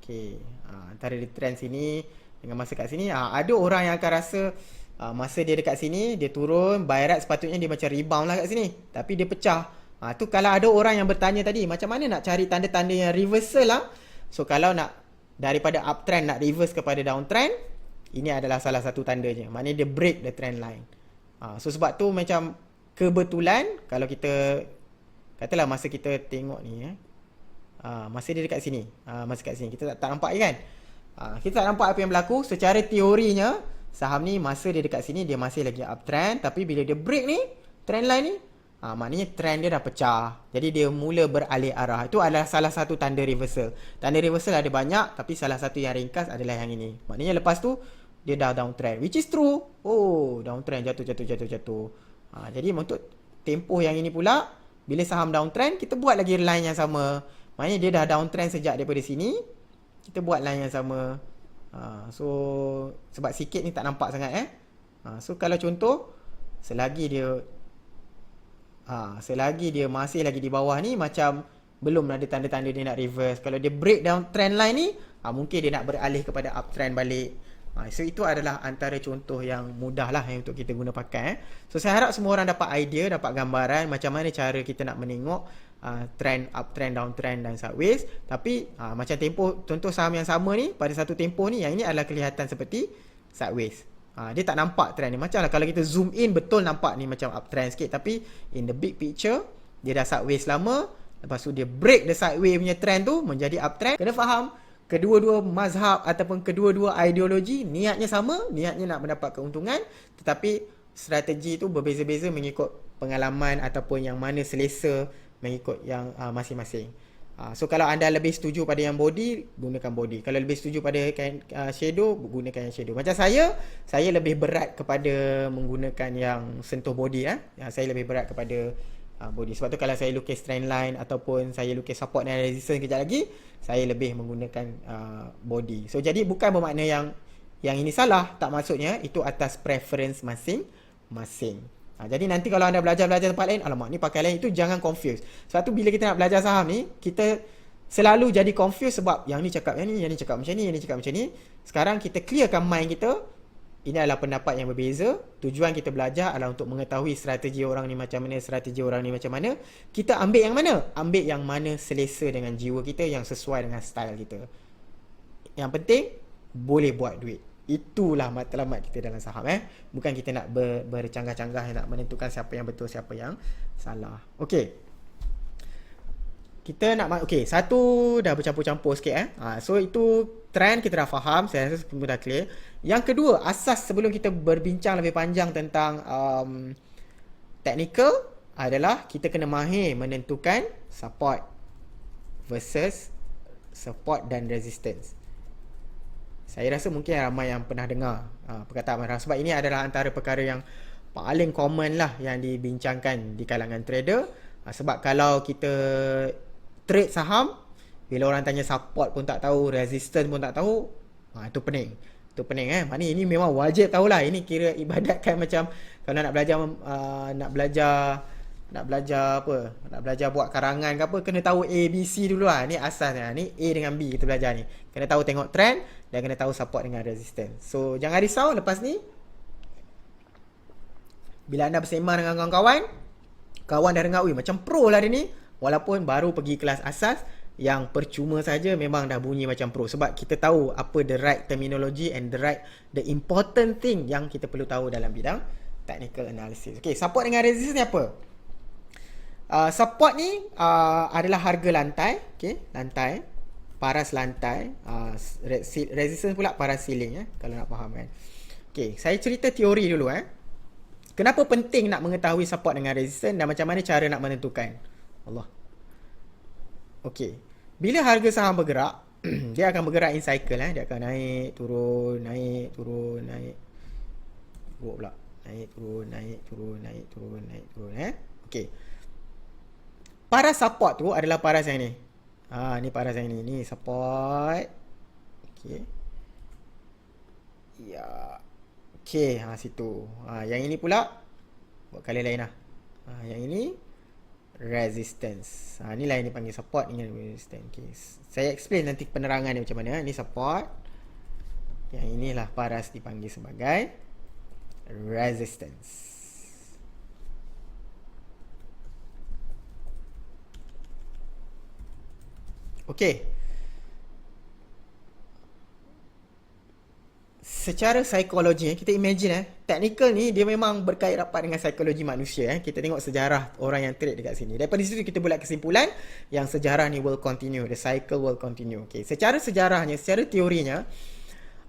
okey, antara di trend sini dengan masa kat sini, ada orang yang akan rasa masa dia dekat sini, dia turun, buy right sepatutnya dia macam rebound lah kat sini, tapi dia pecah. Tu kalau ada orang yang bertanya tadi, macam mana nak cari tanda-tanda yang reversal lah. So kalau nak daripada uptrend nak reverse kepada downtrend, ini adalah salah satu tandanya. Maknanya dia break the trend line. So sebab tu macam kebetulan kalau kita katalah masa kita tengok ni, masa dia dekat sini, masa kat sini kita tak nampak kan. Kita tak nampak apa yang berlaku. Secara teorinya saham ni masa dia dekat sini dia masih lagi uptrend, tapi bila dia break ni trend line ni, maknanya trend dia dah pecah. Jadi dia mula beralih arah. Itu adalah salah satu tanda reversal. Tanda reversal ada banyak, tapi salah satu yang ringkas adalah yang ini. Maknanya lepas tu dia dah downtrend, which is true. Downtrend, jatuh. Jadi untuk tempoh yang ini pula, bila saham downtrend, kita buat lagi line yang sama. Maknanya dia dah downtrend sejak daripada sini, kita buat line yang sama. So sebab sikit ni tak nampak sangat So kalau contoh, selagi dia masih lagi di bawah ni, macam belum ada tanda-tanda dia nak reverse. Kalau dia break down trend line ni, mungkin dia nak beralih kepada uptrend balik. So itu adalah antara contoh yang mudah lah untuk kita guna pakai. So saya harap semua orang dapat idea, dapat gambaran macam mana cara kita nak menengok trend uptrend, downtrend dan sideways. Tapi macam tempoh, contoh saham yang sama ni, pada satu tempoh ni, yang ini adalah kelihatan seperti sideways. Dia tak nampak trend ni. Macam lah kalau kita zoom in, betul nampak ni macam uptrend sikit, tapi in the big picture dia dah sideways lama. Lepas tu dia break the sideways punya trend tu menjadi uptrend. Kena faham, kedua-dua mazhab ataupun kedua-dua ideologi niatnya sama, niatnya nak mendapat keuntungan, tetapi strategi tu berbeza-beza mengikut pengalaman ataupun yang mana selesa mengikut yang masing-masing. So kalau anda lebih setuju pada yang body, gunakan body. Kalau lebih setuju pada shadow, gunakan yang shadow. Macam saya lebih berat kepada menggunakan yang sentuh body. Saya lebih berat kepada body. Sebab tu kalau saya lukis trend line ataupun saya lukis support dan resistance kejap lagi, saya lebih menggunakan body. So jadi bukan bermakna yang ini salah, tak, maksudnya itu atas preference masing-masing. Jadi nanti kalau anda belajar tempat lain, alamak ni pakai lain, itu jangan confuse. Sebab tu bila kita nak belajar saham ni, kita selalu jadi confuse sebab yang ni cakap yang ni cakap macam ni, yang ni cakap macam ni. Sekarang kita clearkan mind kita, ini adalah pendapat yang berbeza. Tujuan kita belajar adalah untuk mengetahui strategi orang ni macam mana, strategi orang ni macam mana. Kita ambil yang mana? Ambil yang mana selesa dengan jiwa kita, yang sesuai dengan style kita. Yang penting, boleh buat duit. Itulah matlamat kita dalam saham. Bukan kita nak bercanggah-canggah nak menentukan siapa yang betul, siapa yang salah. Okey. Kita nak, satu dah bercampur-campur sikit. So itu trend kita dah faham, saya rasa semua dah clear. Yang kedua, asas sebelum kita berbincang lebih panjang tentang technical adalah kita kena mahir menentukan support versus support dan resistance. Saya rasa mungkin ramai yang pernah dengar perkataan marah, sebab ini adalah antara perkara yang paling common lah yang dibincangkan di kalangan trader. Sebab kalau kita trade saham, bila orang tanya support pun tak tahu, resistance pun tak tahu, itu pening. Itu pening. Maknanya ini memang wajib tahulah. Ini kira ibadatkan macam kalau nak belajar buat karangan ke apa, kena tahu A, B, C dulu lah. Ni asasnya. Ni A dengan B kita belajar ni. Kena tahu tengok trend dan kena tahu support dengan resistance. So jangan risau lepas ni. Bila anda bersembang dengan kawan-kawan dah dengar, macam pro lah dia ni. Walaupun baru pergi kelas asas, yang percuma saja memang dah bunyi macam pro, sebab kita tahu apa the right terminology and the important thing yang kita perlu tahu dalam bidang technical analysis. Okay, support dengan resistance ni apa? Support ni adalah harga lantai, okay, lantai, paras lantai, resistance pula paras ceiling, kalau nak faham kan. Okay, saya cerita teori dulu. Kenapa penting nak mengetahui support dengan resistance dan macam mana cara nak menentukan? Allah. Okay, bila harga saham bergerak, dia akan bergerak in cycle. Dia akan naik, turun, naik, turun, naik. Buruk pula. Naik, turun, naik, turun, naik, turun, naik, turun. Okay. Paras support tu adalah paras yang ni. Ni paras yang ni. Ni support. Okay. Ya. Okay, situ. Yang ini pula buat kali lain lah. Yang ini resistance. Inilah yang dipanggil support, ini resistance. Okay. Saya explain nanti penerangan dia macam mana. Ini support. Yang inilah paras dipanggil sebagai resistance. Okey. Secara psikologi, kita imagine technical ni dia memang berkait rapat dengan psikologi manusia. Kita tengok sejarah orang yang trade dekat sini. Daripada situ kita buat kesimpulan yang sejarah ni will continue, the cycle will continue. Okey, secara sejarahnya, secara teorinya,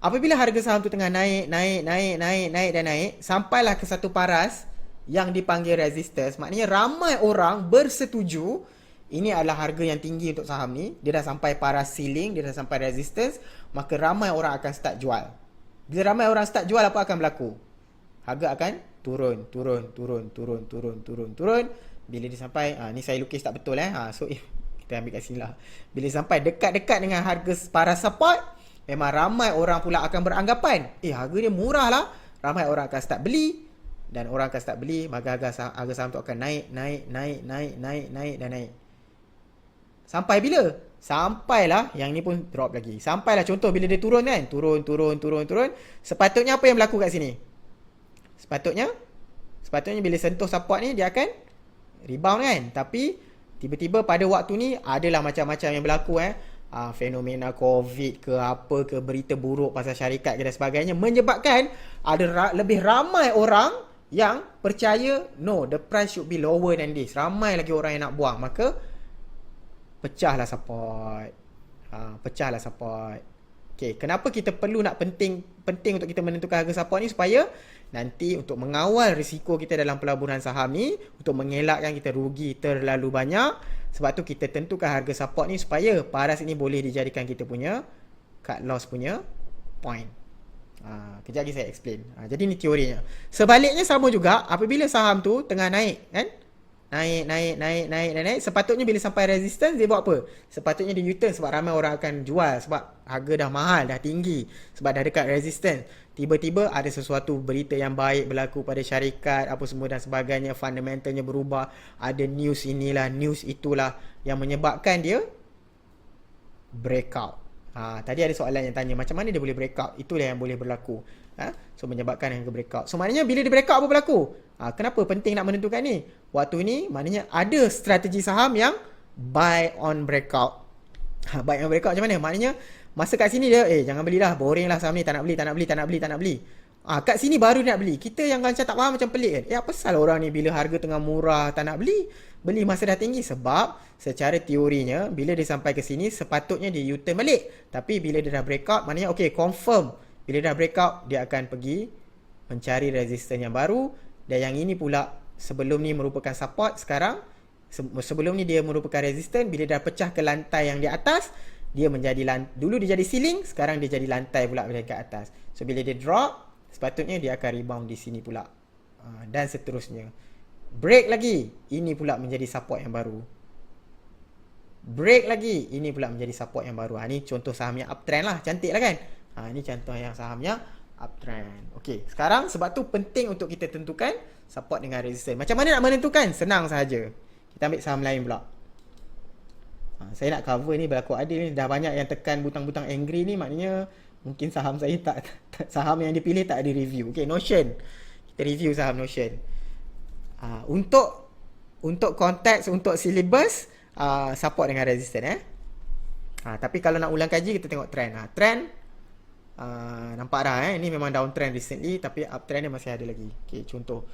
apabila harga saham tu tengah naik dan naik, sampailah ke satu paras yang dipanggil resistance, maknanya ramai orang bersetuju ini adalah harga yang tinggi untuk saham ni. Dia dah sampai paras ceiling, dia dah sampai resistance, maka ramai orang akan start jual. Bila ramai orang start jual, apa akan berlaku? Harga akan turun. Bila dia sampai, ni saya lukis tak betul so kita ambil kat sini lah. Bila sampai dekat-dekat dengan harga paras support, memang ramai orang pula akan beranggapan, harga dia murah lah. Ramai orang akan start beli, dan orang akan start beli, maka harga saham tu akan naik dan naik. Sampai bila? Sampailah yang ni pun drop lagi. Sampailah contoh bila dia turun kan, turun. Sepatutnya apa yang berlaku kat sini? Sepatutnya bila sentuh support ni dia akan rebound kan. Tapi tiba-tiba pada waktu ni adalah macam-macam yang berlaku fenomena COVID ke apa ke, berita buruk pasal syarikat ke dan sebagainya, menyebabkan ada lebih ramai orang yang percaya no, the price should be lower than this. Ramai lagi orang yang nak buang, maka pecahlah support. Okay, kenapa kita perlu nak penting untuk kita menentukan harga support ni? Supaya nanti untuk mengawal risiko kita dalam pelaburan saham ni, untuk mengelakkan kita rugi terlalu banyak. Sebab tu kita tentukan harga support ni supaya paras ini boleh dijadikan kita punya cut loss punya point. Kejap lagi saya explain. Jadi ni teorinya. Sebaliknya sama juga, apabila saham tu tengah naik kan, naik, sepatutnya bila sampai resistance dia buat apa? Sepatutnya dia U-turn, sebab ramai orang akan jual, sebab harga dah mahal, dah tinggi, sebab dah dekat resistance. Tiba-tiba ada sesuatu berita yang baik berlaku pada syarikat apa semua dan sebagainya, fundamentalnya berubah, ada news inilah, news itulah yang menyebabkan dia breakout. Tadi ada soalan yang tanya macam mana dia boleh breakout. Itulah yang boleh berlaku. So menyebabkan yang breakout. So maknanya bila dia breakout apa berlaku? Kenapa penting nak menentukan ni? Waktu ni maknanya ada strategi saham yang buy on breakout. Buy on breakout macam mana? Maknanya masa kat sini dia jangan belilah, boring lah saham ni, tak nak beli. Kat sini baru nak beli. Kita yang macam tak faham, macam pelik kan. Apa pasal orang ni bila harga tengah murah tak nak beli masa dah tinggi? Sebab secara teorinya bila dia sampai ke sini sepatutnya dia U-turn balik. Tapi bila dia dah breakout, maknanya confirm. Bila dah breakout, dia akan pergi mencari resistance yang baru. Dan yang ini pula sebelum ni merupakan support, sekarang sebelum ni dia merupakan resistance. Bila dah pecah ke lantai yang di atas, dia menjadi dulu dia jadi ceiling, sekarang dia jadi lantai pula ke atas. So bila dia drop, sepatutnya dia akan rebound di sini pula. Dan seterusnya. Break lagi, ini pula menjadi support yang baru. Break lagi, ini pula menjadi support yang baru. Ni contoh saham yang uptrend lah, cantik lah kan. Ni contoh yang saham yang uptrend. Okey, sekarang sebab tu penting untuk kita tentukan support dengan resistance. Macam mana nak menentukan? Senang sahaja. Kita ambil saham lain pula. Saya nak cover ni berlaku adil ni. Dah banyak yang tekan butang-butang angry ni, maknanya mungkin saham saya saham yang dipilih tak ada review. Okey, Notion. Kita review saham Notion. Untuk konteks, untuk syllabus, support dengan resistance Tapi kalau nak ulang kaji, kita tengok trend. Trend nampak dah ini memang downtrend recently, tapi uptrend dia masih ada lagi. Okay, contoh.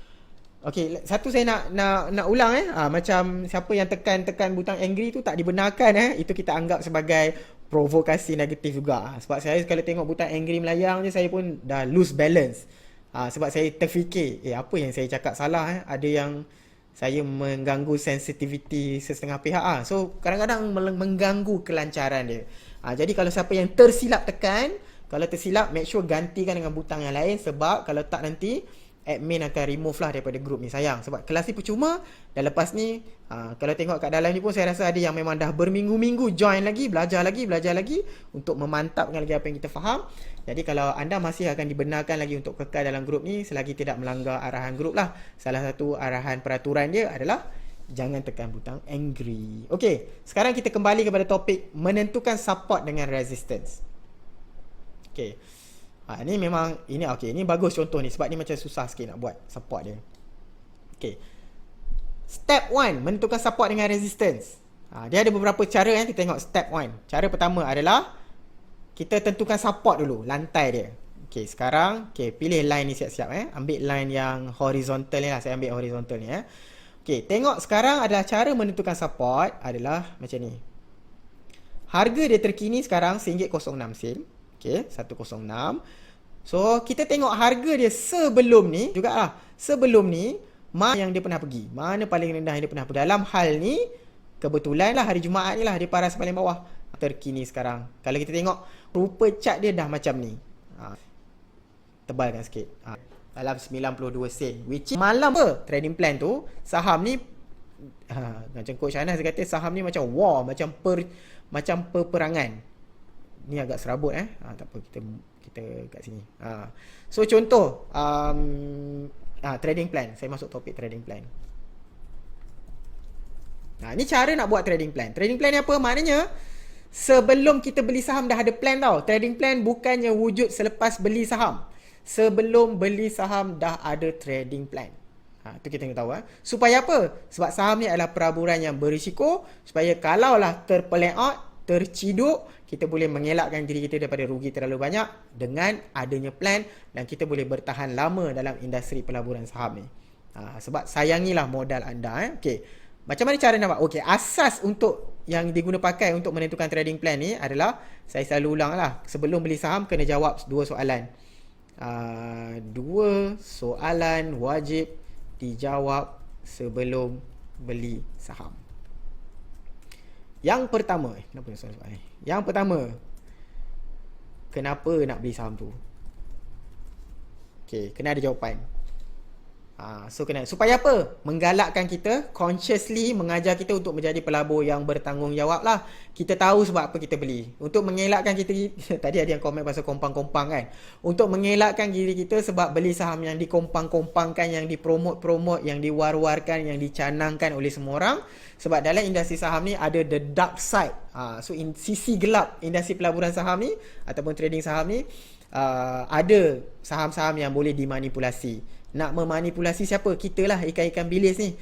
Okay, satu saya nak ulang macam siapa yang tekan butang angry tu tak dibenarkan itu kita anggap sebagai provokasi negatif juga. Sebab saya kalau tengok butang angry melayang je, saya pun dah lose balance. Sebab saya terfikir, apa yang saya cakap salah ada yang saya mengganggu sensitivity sesetengah pihak. So kadang-kadang mengganggu kelancaran dia. Jadi kalau siapa yang tersilap tekan, kalau tersilap make sure gantikan dengan butang yang lain, sebab kalau tak nanti admin akan remove lah daripada group ni. Sayang sebab kelas ni percuma. Dan lepas ni kalau tengok kat dalam ni pun saya rasa ada yang memang dah berminggu-minggu join lagi, belajar lagi untuk memantapkan lagi apa yang kita faham. Jadi kalau anda masih akan dibenarkan lagi untuk kekal dalam grup ni selagi tidak melanggar arahan grup lah. Salah satu arahan peraturan dia adalah jangan tekan butang angry. Okey, sekarang kita kembali kepada topik menentukan support dengan resistance. Okey. Ini memang ini bagus contoh ni sebab ni macam susah sikit nak buat support dia. Okey. Step 1 menentukan support dengan resistance. Dia ada beberapa cara kita tengok step 1. Cara pertama adalah kita tentukan support dulu, lantai dia. Okey, sekarang pilih line ni siap-siap Ambil line yang horizontal ni lah, saya ambil horizontal ni Okey, tengok sekarang adalah cara menentukan support adalah macam ni. Harga dia terkini sekarang RM1.06. Okey, 106. So, kita tengok harga dia sebelum ni jugalah. Sebelum ni, mana yang dia pernah pergi? Mana paling rendah yang dia pernah pergi? Dalam hal ni, kebetulan lah hari Jumaat ni lah dia paras paling bawah. Terkini sekarang. Kalau kita tengok, rupa chart dia dah macam ni. Tebalkan sikit. Dalam 92 sen. Which is malam trading plan tu, saham ni, macam Coach Anas kata, saham ni macam war, macam peperangan. Ni agak serabut tak apa, kita kat sini. So contoh trading plan. Saya masuk topik trading plan. Ni cara nak buat trading plan. Trading plan ni apa? Maknanya sebelum kita beli saham dah ada plan tau. Trading plan bukannya wujud selepas beli saham. Sebelum beli saham dah ada trading plan. Tu kita kena tahu Supaya apa? Sebab saham ni adalah peraburan yang berisiko, supaya kalaulah terpeleot, terciduk, kita boleh mengelakkan diri kita daripada rugi terlalu banyak dengan adanya plan, dan kita boleh bertahan lama dalam industri pelaburan saham ni. Sebab sayangilah modal anda. Okey. Macam mana cara nak buat? Okey, asas untuk yang diguna pakai untuk menentukan trading plan ni adalah, saya selalu ulang lah, sebelum beli saham kena jawab dua soalan. Dua soalan wajib dijawab sebelum beli saham. Yang pertama, kenapa soalan ni? Yang pertama, kenapa nak beli saham tu? Okey, kena ada jawapan. So kena, supaya apa? Menggalakkan kita, consciously mengajar kita untuk menjadi pelabur yang bertanggungjawab lah. Kita tahu sebab apa kita beli. Untuk mengelakkan kita, tadi ada yang komen pasal kompang-kompang kan. Untuk mengelakkan diri kita sebab beli saham yang dikompang-kompangkan, yang dipromot-promot, yang diwar-warkan, yang dicanangkan oleh semua orang. Sebab dalam industri saham ni ada the dark side. So sisi gelap industri pelaburan saham ni ataupun trading saham ni, ada saham-saham yang boleh dimanipulasi. Nak memanipulasi siapa? Kita lah, ikan-ikan bilis ni.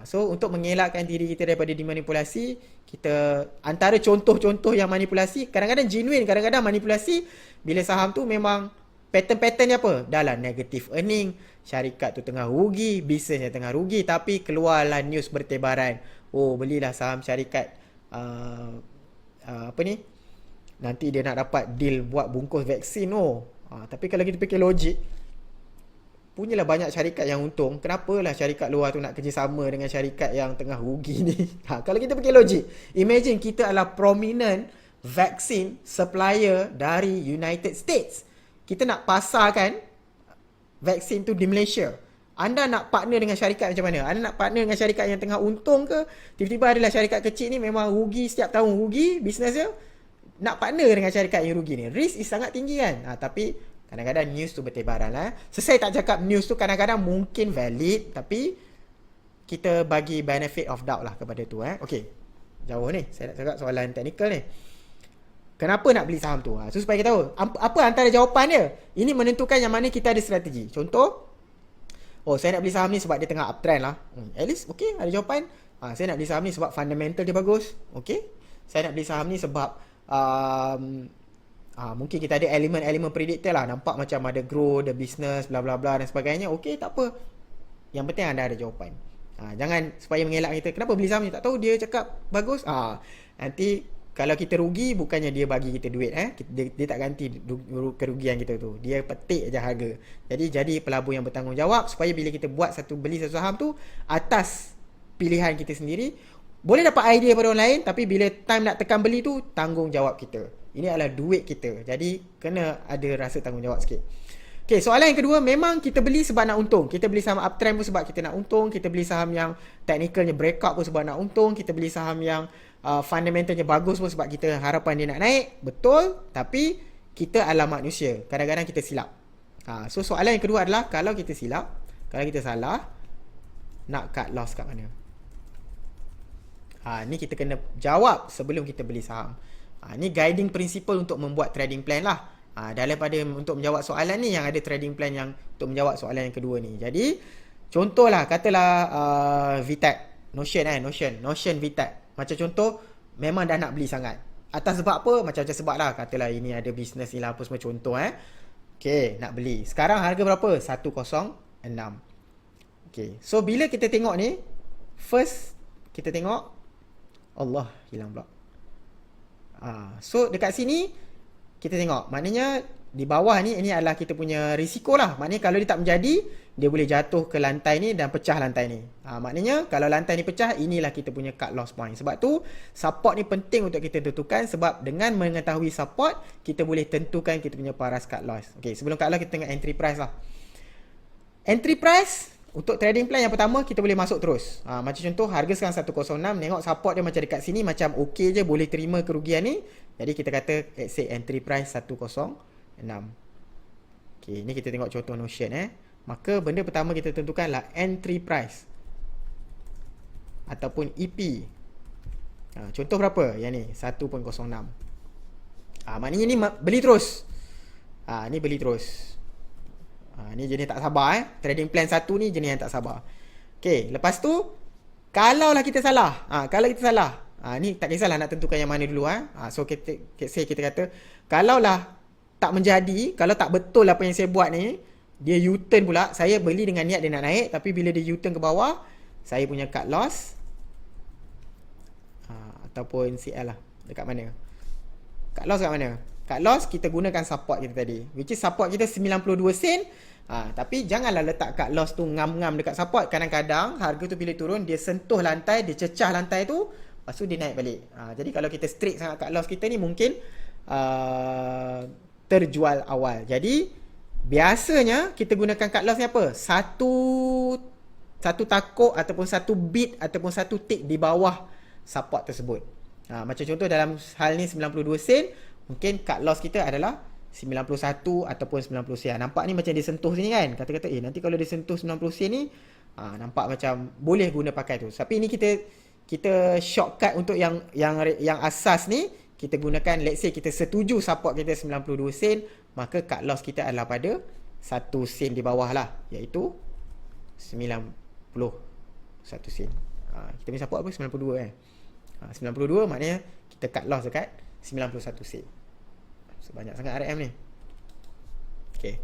So untuk mengelakkan diri kita daripada dimanipulasi, kita antara contoh-contoh yang manipulasi, kadang-kadang genuine, kadang-kadang manipulasi bila saham tu memang pattern-pattern ni apa? Dah lah negative earning, syarikat tu tengah rugi, bisnesnya tengah rugi, tapi keluarlah news bertebaran. Oh, belilah saham syarikat apa ni? Nanti dia nak dapat deal buat bungkus vaksin. Tapi kalau kita fikir logik, punyalah banyak syarikat yang untung. Kenapalah syarikat luar tu nak kerjasama dengan syarikat yang tengah rugi ni? Kalau kita fikir logik, imagine kita adalah prominent vaksin supplier dari United States. Kita nak pasarkan vaksin tu di Malaysia. Anda nak partner dengan syarikat macam mana? Anda nak partner dengan syarikat yang tengah untung ke? Tiba-tiba adalah syarikat kecil ni memang rugi, setiap tahun rugi bisnes dia. Nak partner dengan syarikat yang rugi ni, risk is sangat tinggi kan? Tapi kadang-kadang news tu bertebaran lah. Saya tak cakap news tu kadang-kadang mungkin valid, tapi kita bagi benefit of doubt lah kepada tu. Okey, jauh ni. Saya nak cakap soalan teknikal ni. Kenapa nak beli saham tu? So supaya kita tahu apa antara jawapan dia. Ini menentukan yang mana kita ada strategi. Contoh, saya nak beli saham ni sebab dia tengah uptrend lah. At least, okey, ada jawapan. Saya nak beli saham ni sebab fundamental dia bagus. Okey. Saya nak beli saham ni sebab mungkin kita ada elemen-elemen predictor lah, nampak macam ada grow, the business, bla bla bla dan sebagainya. Okey, tak apa. Yang penting anda ada jawapan. Jangan supaya mengelak kita, kenapa beli saham ni, tak tahu dia cakap bagus. Nanti kalau kita rugi, bukannya dia bagi kita duit, dia tak ganti kerugian kita tu, dia petik je harga. Jadi pelabur yang bertanggungjawab, supaya bila kita beli satu saham tu atas pilihan kita sendiri. Boleh dapat idea pada orang lain, tapi bila time nak tekan beli tu, tanggungjawab kita. Ini adalah duit kita, jadi kena ada rasa tanggungjawab sikit. Okay, soalan yang kedua, memang kita beli sebab nak untung. Kita beli saham uptrend pun sebab kita nak untung. Kita beli saham yang technicalnya breakout pun sebab nak untung. Kita beli saham yang fundamentalnya bagus pun sebab kita harapan dia nak naik. Betul, tapi kita adalah manusia, kadang-kadang kita silap. So soalan yang kedua adalah, kalau kita silap, kalau kita salah, nak cut loss kat mana? Ni kita kena jawab sebelum kita beli saham. Ni guiding principle untuk membuat trading plan lah. Daripada untuk menjawab soalan ni, yang ada trading plan yang untuk menjawab soalan yang kedua ni. Jadi contohlah, katalah VTech, Notion VTech. Macam contoh, memang dah nak beli sangat. Atas sebab apa? Macam-macam sebab lah. Katalah ini ada bisnes ni lah, apa semua contoh. Okay, nak beli. Sekarang harga berapa? 106. Okay, so bila kita tengok ni, first kita tengok, Allah, hilang pula. So dekat sini kita tengok, maknanya di bawah ni, ini adalah kita punya risiko lah. Maknanya kalau dia tak menjadi, dia boleh jatuh ke lantai ni dan pecah lantai ni. Maknanya kalau lantai ni pecah, inilah kita punya cut loss point. Sebab tu support ni penting untuk kita tentukan, sebab dengan mengetahui support, kita boleh tentukan kita punya paras cut loss. Okay, sebelum cut loss kita tengok entry price lah. Entry price untuk trading plan yang pertama, kita boleh masuk terus. Macam contoh, harga sekarang 106, tengok support dia macam dekat sini, macam okey je, boleh terima kerugian ni. Jadi kita kata, let's say entry price 106. Okay, ni kita tengok contoh Notion. Maka benda pertama kita tentukanlah entry price ataupun EP. Contoh berapa? Yang ni 1.06. Maknanya ni beli terus. Ni beli terus. Ni jenis tak sabar. Trading plan satu ni jenis yang tak sabar. Okay, lepas tu kalaulah kita salah. Kalau kita salah, ni tak kisahlah nak tentukan yang mana dulu. So kita kata, kalaulah tak menjadi, kalau tak betul apa yang saya buat ni, dia U-turn pula, saya beli dengan niat dia nak naik, tapi bila dia U-turn ke bawah, saya punya cut loss ataupun CL lah, dekat mana? Cut loss kat mana? Cut loss kita gunakan support kita tadi, which is support kita 92 sen. Tapi janganlah letak cut loss tu ngam-ngam dekat support. Kadang-kadang harga tu bila turun, dia sentuh lantai, dia cecah lantai tu, lepas tu dia naik balik. Jadi kalau kita strict sangat cut loss kita ni, mungkin terjual awal. Jadi biasanya kita gunakan cut loss ni apa? Satu takuk ataupun satu bit ataupun satu tick di bawah support tersebut. Macam contoh dalam hal ni 92 sen, mungkin cut loss kita adalah 91 ataupun 90 sen. Nampak ni macam dia sentuh sini kan. Kata-kata nanti kalau dia sentuh 90 sen ni, nampak macam boleh guna pakai tu. Tapi ini kita shortcut untuk yang asas ni, kita gunakan, let's say kita setuju support kita 92 sen, maka cut loss kita adalah pada 1 sen di bawah lah, iaitu 91 sen. Kita punya support apa? 92 kan. 92 maknanya kita cut loss dekat 91 sen. Sebanyak sangat RM ni. Okay,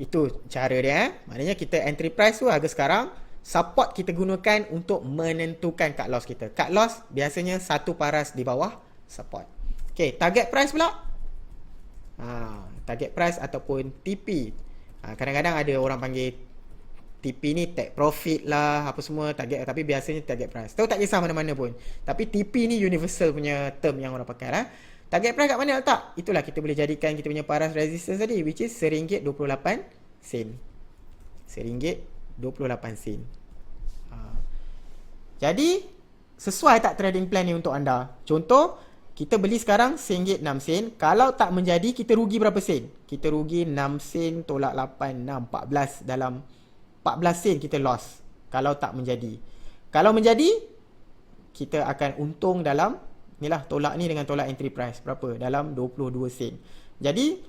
itu cara dia. Maknanya kita entry price tu harga sekarang, support kita gunakan untuk menentukan cut loss kita. Cut loss biasanya satu paras di bawah support. Okay, target price pula. Target price ataupun TP. Kadang-kadang ada orang panggil TP ni take profit lah, apa semua target, tapi biasanya target price. Tahu tak kisah mana-mana pun. Tapi TP ni universal punya term yang orang pakai lah. Target price kat mana letak? Itulah kita boleh jadikan kita punya paras resistance tadi, which is RM1.28. RM1.28. Jadi sesuai tak trading plan ni untuk anda? Contoh, kita beli sekarang RM1.06. Kalau tak menjadi, kita rugi berapa sen? Kita rugi 6 sen tolak 8, 6, 14. Dalam 14 sen kita loss kalau tak menjadi. Kalau menjadi, kita akan untung dalam, inilah tolak ni dengan tolak entry price berapa? Dalam 22 sen. Jadi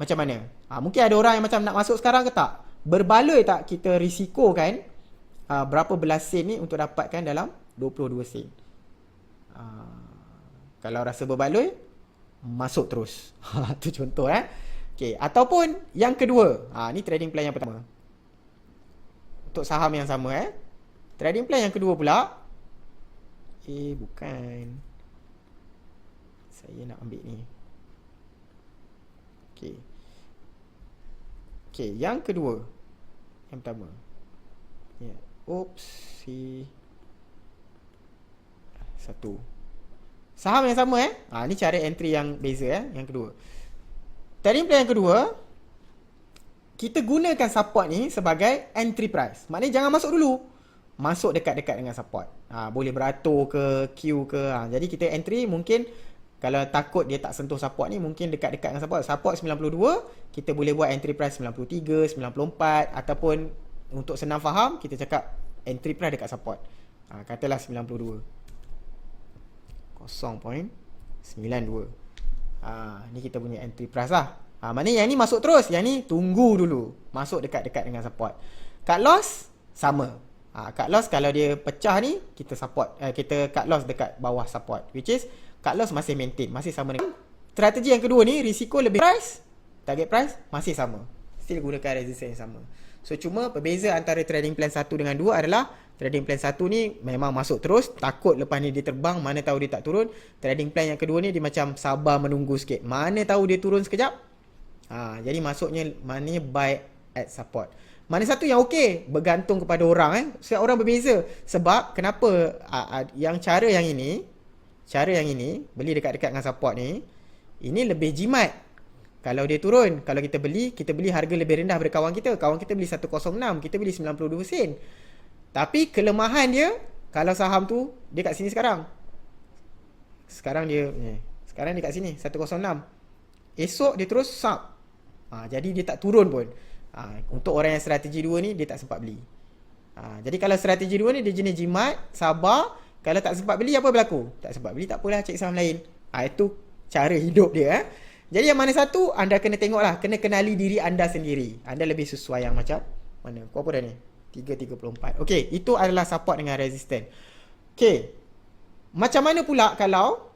macam mana? Mungkin ada orang yang macam nak masuk sekarang ke tak? Berbaloi tak kita risikokan berapa belas sen ni untuk dapatkan dalam 22 sen? Kalau rasa berbaloi, masuk terus. Tu contoh Okay, ataupun yang kedua. Ni trading plan yang pertama. Untuk saham yang sama Trading plan yang kedua pula. Bukan. Saya nak ambil ni. Okay, yang kedua. Yang pertama. Satu. Saham yang sama ni cara entry yang beza yang kedua. Trading plan yang kedua, kita gunakan support ni sebagai entry price. Maknanya jangan masuk dulu. Masuk dekat-dekat dengan support. Boleh beratur ke, Q ke. Jadi kita entry mungkin kalau takut dia tak sentuh support ni, mungkin dekat-dekat dengan support. Support 92, kita boleh buat entry price 93, 94 ataupun untuk senang faham, kita cakap entry price dekat support. Katalah 92. 0.92. Ni kita punya entry price lah. Maknanya yang ni masuk terus, yang ni tunggu dulu. Masuk dekat-dekat dengan support. Cut loss sama. Cut loss kalau dia pecah ni, kita support, kita cut loss dekat bawah support, which is cut loss masih maintain, masih sama dengan strategi yang kedua ni. Risiko lebih price, target price masih sama, still gunakan resistance yang sama. So cuma berbeza antara trading plan 1 dengan 2 adalah trading plan 1 ni memang masuk terus, takut lepas ni dia terbang, mana tahu dia tak turun. Trading plan yang kedua ni dia macam sabar menunggu sikit, mana tahu dia turun sekejap. Jadi masuknya maknanya buy at support. Mana satu yang okey, bergantung kepada orang Setiap orang berbeza. Sebab kenapa yang cara yang ini beli dekat-dekat dengan support ni, ini lebih jimat. Kalau dia turun, kalau kita beli harga lebih rendah daripada kawan kita. Kawan kita beli 106, kita beli 92 sen. Tapi kelemahan dia, kalau saham tu dia kat sini sekarang. Sekarang dia kat sini 106. Esok dia terus sub. Jadi dia tak turun pun. Untuk orang yang strategi 2 ni, dia tak sempat beli. Jadi kalau strategi 2 ni dia jenis jimat, sabar. Kalau tak sempat beli, apa berlaku? Tak sempat beli, tak apalah, cek saham lain. Itu cara hidup dia. Jadi yang mana satu, anda kena tengok lah. Kena kenali diri anda sendiri. Anda lebih sesuai yang macam mana? Kau apa dah ni? 3.34. Okay, itu adalah support dengan resistance. Okay, macam mana pula kalau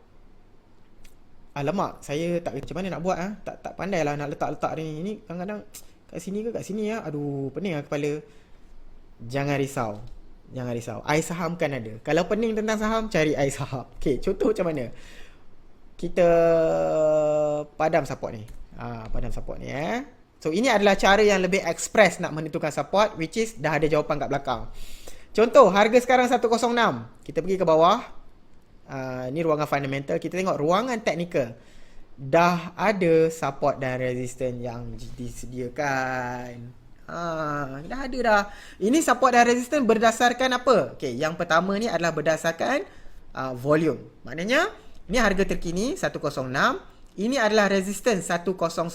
alamak, saya tak macam mana nak buat tak pandai lah nak letak-letak ni. Ini kadang-kadang kat sini ke kat sini aduh, pening lah kepala. Jangan risau. Air saham kan ada. Kalau pening tentang saham, cari air saham. Okay, contoh macam mana? Kita padam support ni. So ini adalah cara yang lebih express nak menentukan support, which is dah ada jawapan kat belakang. Contoh, harga sekarang 106. Kita pergi ke bawah. Ni ruangan fundamental. Kita tengok ruangan teknikal. Dah ada support dan resistance yang disediakan. Dah ada dah. Ini support dan resistance berdasarkan apa? Okay, yang pertama ni adalah berdasarkan volume. Maknanya, ini harga terkini 106. Ini adalah resistance 109.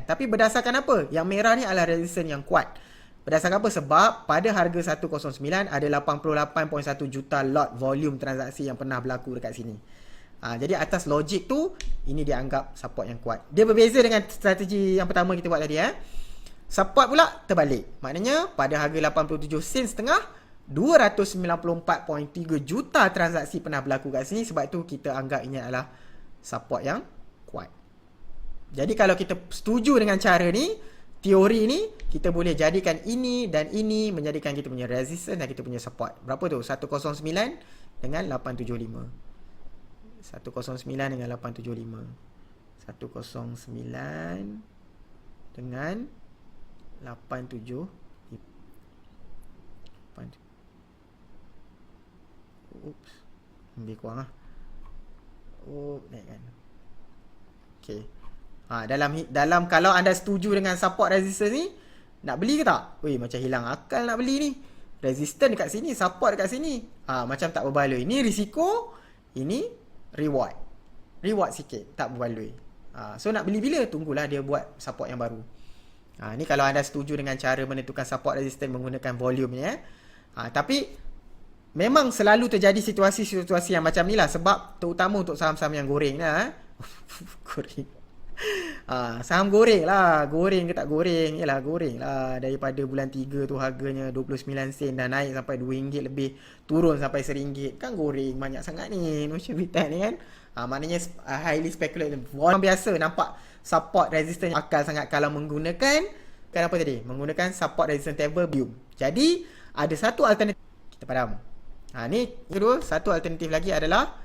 Tapi berdasarkan apa? Yang merah ni adalah resistance yang kuat. Berdasarkan apa? Sebab pada harga 109 ada 88.1 juta lot volume transaksi yang pernah berlaku dekat sini. Jadi atas logik tu, ini dianggap support yang kuat. Dia berbeza dengan strategi yang pertama kita buat tadi. Support pula terbalik. Maknanya pada harga 87 sen setengah, 294.3 juta transaksi pernah berlaku kat sini. Sebab tu kita anggap ini adalah support yang kuat. Jadi kalau kita setuju dengan cara ni, teori ni, kita boleh jadikan ini dan ini menjadikan kita punya resistance dan kita punya support. Berapa tu? 109 dengan 875. 109 dengan 875. 109 dengan 87. Oops. Lebih kurang naik kan. Okay. Dalam kalau anda setuju dengan support resistance ni, nak beli ke tak? Macam hilang akal nak beli ni. Resistance dekat sini, support dekat sini. Macam tak berbaloi. Ini risiko, ini reward. Reward sikit, tak berbaloi. So nak beli bila? Tunggulah dia buat support yang baru. Ni kalau anda setuju dengan cara menentukan support resistance menggunakan volume ni. Tapi memang selalu terjadi situasi-situasi yang macam ni lah. Sebab terutama untuk saham-saham yang goreng lah. Goreng. Saham goreng lah. Goreng ke tak goreng? Yalah goreng lah. Daripada bulan 3 tu harganya 29 sen dah naik sampai RM2 lebih. Turun sampai RM1. Kan goreng banyak sangat ni. Notion Vital ni kan. Maknanya highly speculative. Orang biasa nampak support resistance akal sangat kalau menggunakan kan apa tadi? Menggunakan support resistance table view. Jadi ada satu alternatif. Kita padam. Ni kedua. Satu alternatif lagi adalah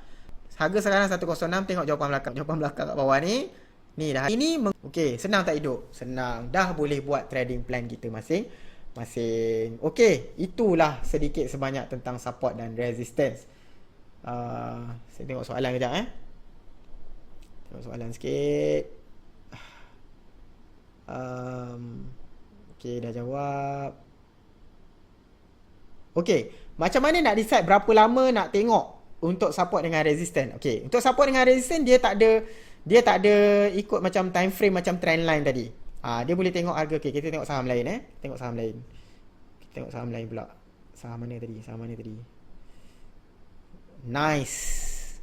harga sekarang 106. Tengok jawapan belakang. Jawapan belakang kat bawah ni. Ni dah ini okey, senang tak hidup? Senang. Dah boleh buat trading plan kita masing-masing. Okey, itulah sedikit sebanyak tentang support dan resistance. Saya tengok soalan kejap Tengok soalan sikit. Okey, dah jawab. Okey, macam mana nak decide berapa lama nak tengok untuk support dengan resistance? Okey, untuk support dengan resistance dia tak ada ikut macam time frame macam trend line tadi. Dia boleh tengok harga. Okay, kita tengok saham lain Tengok saham lain. Kita tengok saham lain pula. Saham mana tadi? Nice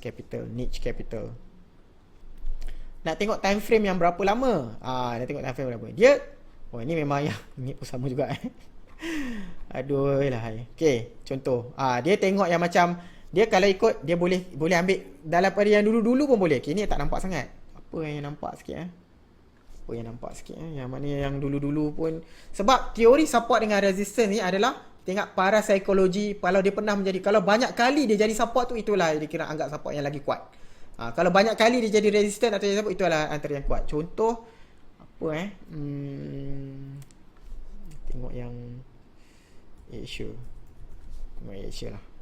capital, niche capital. Nak tengok time frame yang berapa lama? Nak tengok time frame berapa. Dia ini memang yang ni pun sama juga Aduh lah. Okay, contoh. Dia tengok yang macam dia kalau ikut dia boleh ambil dalam pada yang dulu-dulu pun boleh. Okay, ni tak nampak sangat. Apa yang nampak sikit Yang mana yang dulu-dulu pun. Sebab teori support dengan resistance ni adalah tengok para psikologi. Kalau dia pernah menjadi, kalau banyak kali dia jadi support tu, itulah dia kira anggap support yang lagi kuat. Kalau banyak kali dia jadi resistance atau jadi support, itulah antara yang kuat. Contoh apa tengok yang Asia. Tengok Asia lah.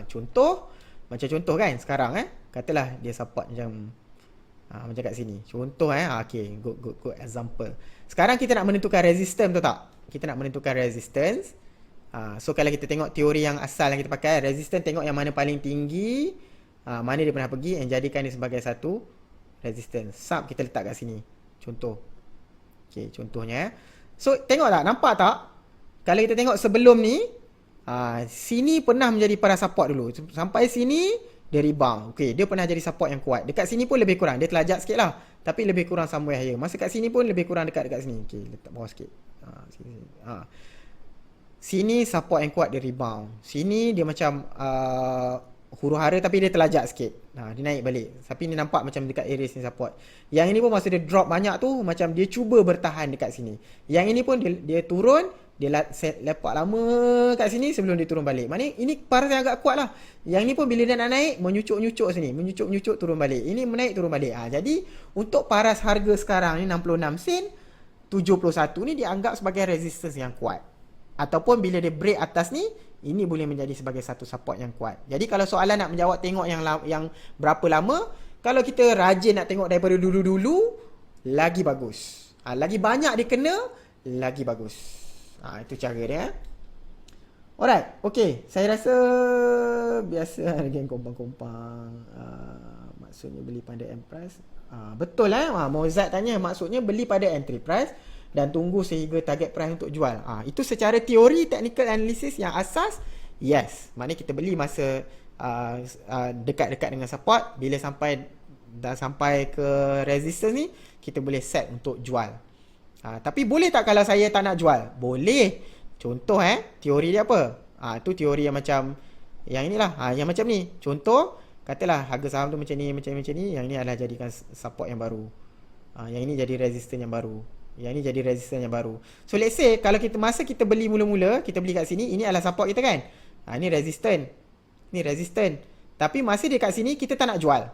Contoh kan sekarang katalah dia support macam kat sini. Contoh okay, good example. Sekarang kita nak menentukan resistance, betul tak? Kita nak menentukan resistance. So kalau kita tengok teori yang asal yang kita pakai, resistance tengok yang mana paling tinggi, mana dia pernah pergi, and jadikan dia sebagai satu resistance. Sub kita letak kat sini. Contoh. Okay, contohnya So tengok tak, nampak tak? Kalau kita tengok sebelum ni, sini pernah menjadi para support dulu. Sampai sini dia rebound. Okey, dia pernah jadi support yang kuat. Dekat sini pun lebih kurang. Dia terlajak sikit lah, tapi lebih kurang somewhere here. Masa kat sini pun lebih kurang dekat sini. Okey, letak bawah sikit. Sini support yang kuat, dia rebound. Sini dia macam huru hara tapi dia terlajak sikit. Dia naik balik. Tapi ni nampak macam dekat area sini support. Yang ini pun masa dia drop banyak tu, macam dia cuba bertahan dekat sini. Yang ini pun dia turun, dia lepak lama kat sini sebelum dia turun balik. Maknanya ini paras yang agak kuat lah. Yang ni pun bila dia nak naik, menyucuk-nyucuk sini. Menyucuk-nyucuk turun balik. Ini menaik turun balik. Jadi untuk paras harga sekarang ni 66 sen, 71 ni dianggap sebagai resistance yang kuat. Ataupun bila dia break atas ni, ini boleh menjadi sebagai satu support yang kuat. Jadi kalau soalan nak menjawab tengok yang berapa lama, kalau kita rajin nak tengok daripada dulu-dulu, lagi bagus. Lagi banyak dia kena, lagi bagus. Itu cara dia. Alright, okay. Saya rasa biasa harga yang kompang-kompang. Maksudnya beli pada end price. Betul lah. Mozart tanya, maksudnya beli pada entry price dan tunggu sehingga target price untuk jual. Itu secara teori technical analysis yang asas, yes. Maknanya kita beli masa dekat-dekat dengan support. Bila dah sampai ke resistance ni, kita boleh set untuk jual. Tapi boleh tak kalau saya tak nak jual? Boleh. Contoh teori dia apa? Itu teori yang macam yang inilah, yang macam ni. Contoh, katalah harga saham tu macam ni. Yang ni adalah jadikan support yang baru. Yang ini jadi resistance yang baru. Yang ni jadi resistance yang baru. So let's say kalau masa kita beli mula-mula, kita beli kat sini, ini adalah support kita kan? Ini resistance. Ni resistance. Tapi masa dia kat sini, kita tak nak jual.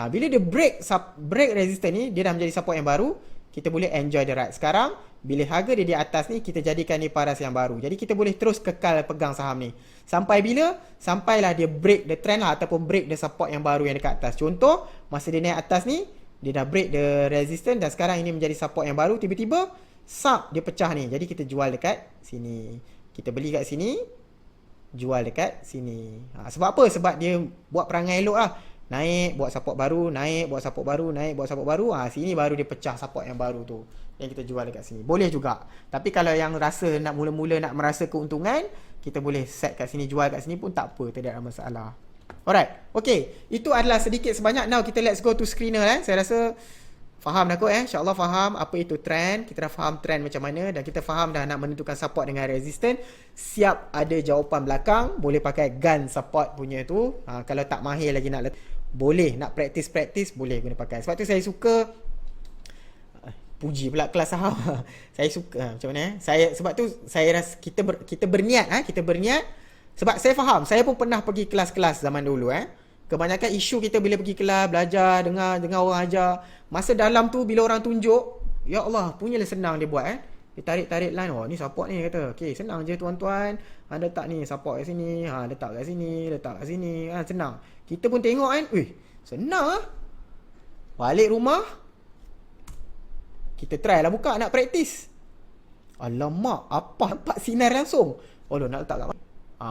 Bila dia break resistance ni, dia dah menjadi support yang baru, kita boleh enjoy the ride. Sekarang, bila harga dia di atas ni, kita jadikan ni paras yang baru. Jadi kita boleh terus kekal pegang saham ni. Sampai bila? Sampailah dia break the trend lah, ataupun break the support yang baru yang dekat atas. Contoh, masa dia naik atas ni, dia dah break the resistance dan sekarang ini menjadi support yang baru. Tiba-tiba, dia pecah ni. Jadi kita jual dekat sini. Kita beli kat sini, jual dekat sini. Sebab apa? Sebab dia buat perangai elok lah. naik, buat support baru, naik, buat support baru, naik, buat support baru. Sini baru dia pecah support yang baru tu, yang kita jual dekat sini. Boleh juga. Tapi kalau yang rasa nak mula-mula nak merasa keuntungan, kita boleh set kat sini, jual kat sini pun tak apa, tidak ada masalah. Alright, okay, itu adalah sedikit sebanyak. Now kita let's go to screener. Saya rasa faham dah kot InsyaAllah faham apa itu trend. Kita dah faham trend macam mana, dan kita faham dah nak menentukan support dengan resistance. Siap ada jawapan belakang, boleh pakai gun support punya tu. Kalau tak mahir lagi nak boleh, nak practice boleh guna pakai. Sebab tu saya suka puji pula kelas saham. Saya suka macam mana sebab tu saya rasa kita berniat sebab saya faham, saya pun pernah pergi kelas-kelas zaman dulu kebanyakan isu kita bila pergi kelas belajar, dengar orang ajar, masa dalam tu bila orang tunjuk, ya Allah, punyalah senang dia buat dia tarik line, ni support ni, kata okey senang je tuan-tuan, letak ni support kat sini, letak kat sini, senang. Kita pun tengok senang balik rumah kita try lah buka, nak praktis. Alamak, apa nampak sinar langsung. Nak letak kat mana?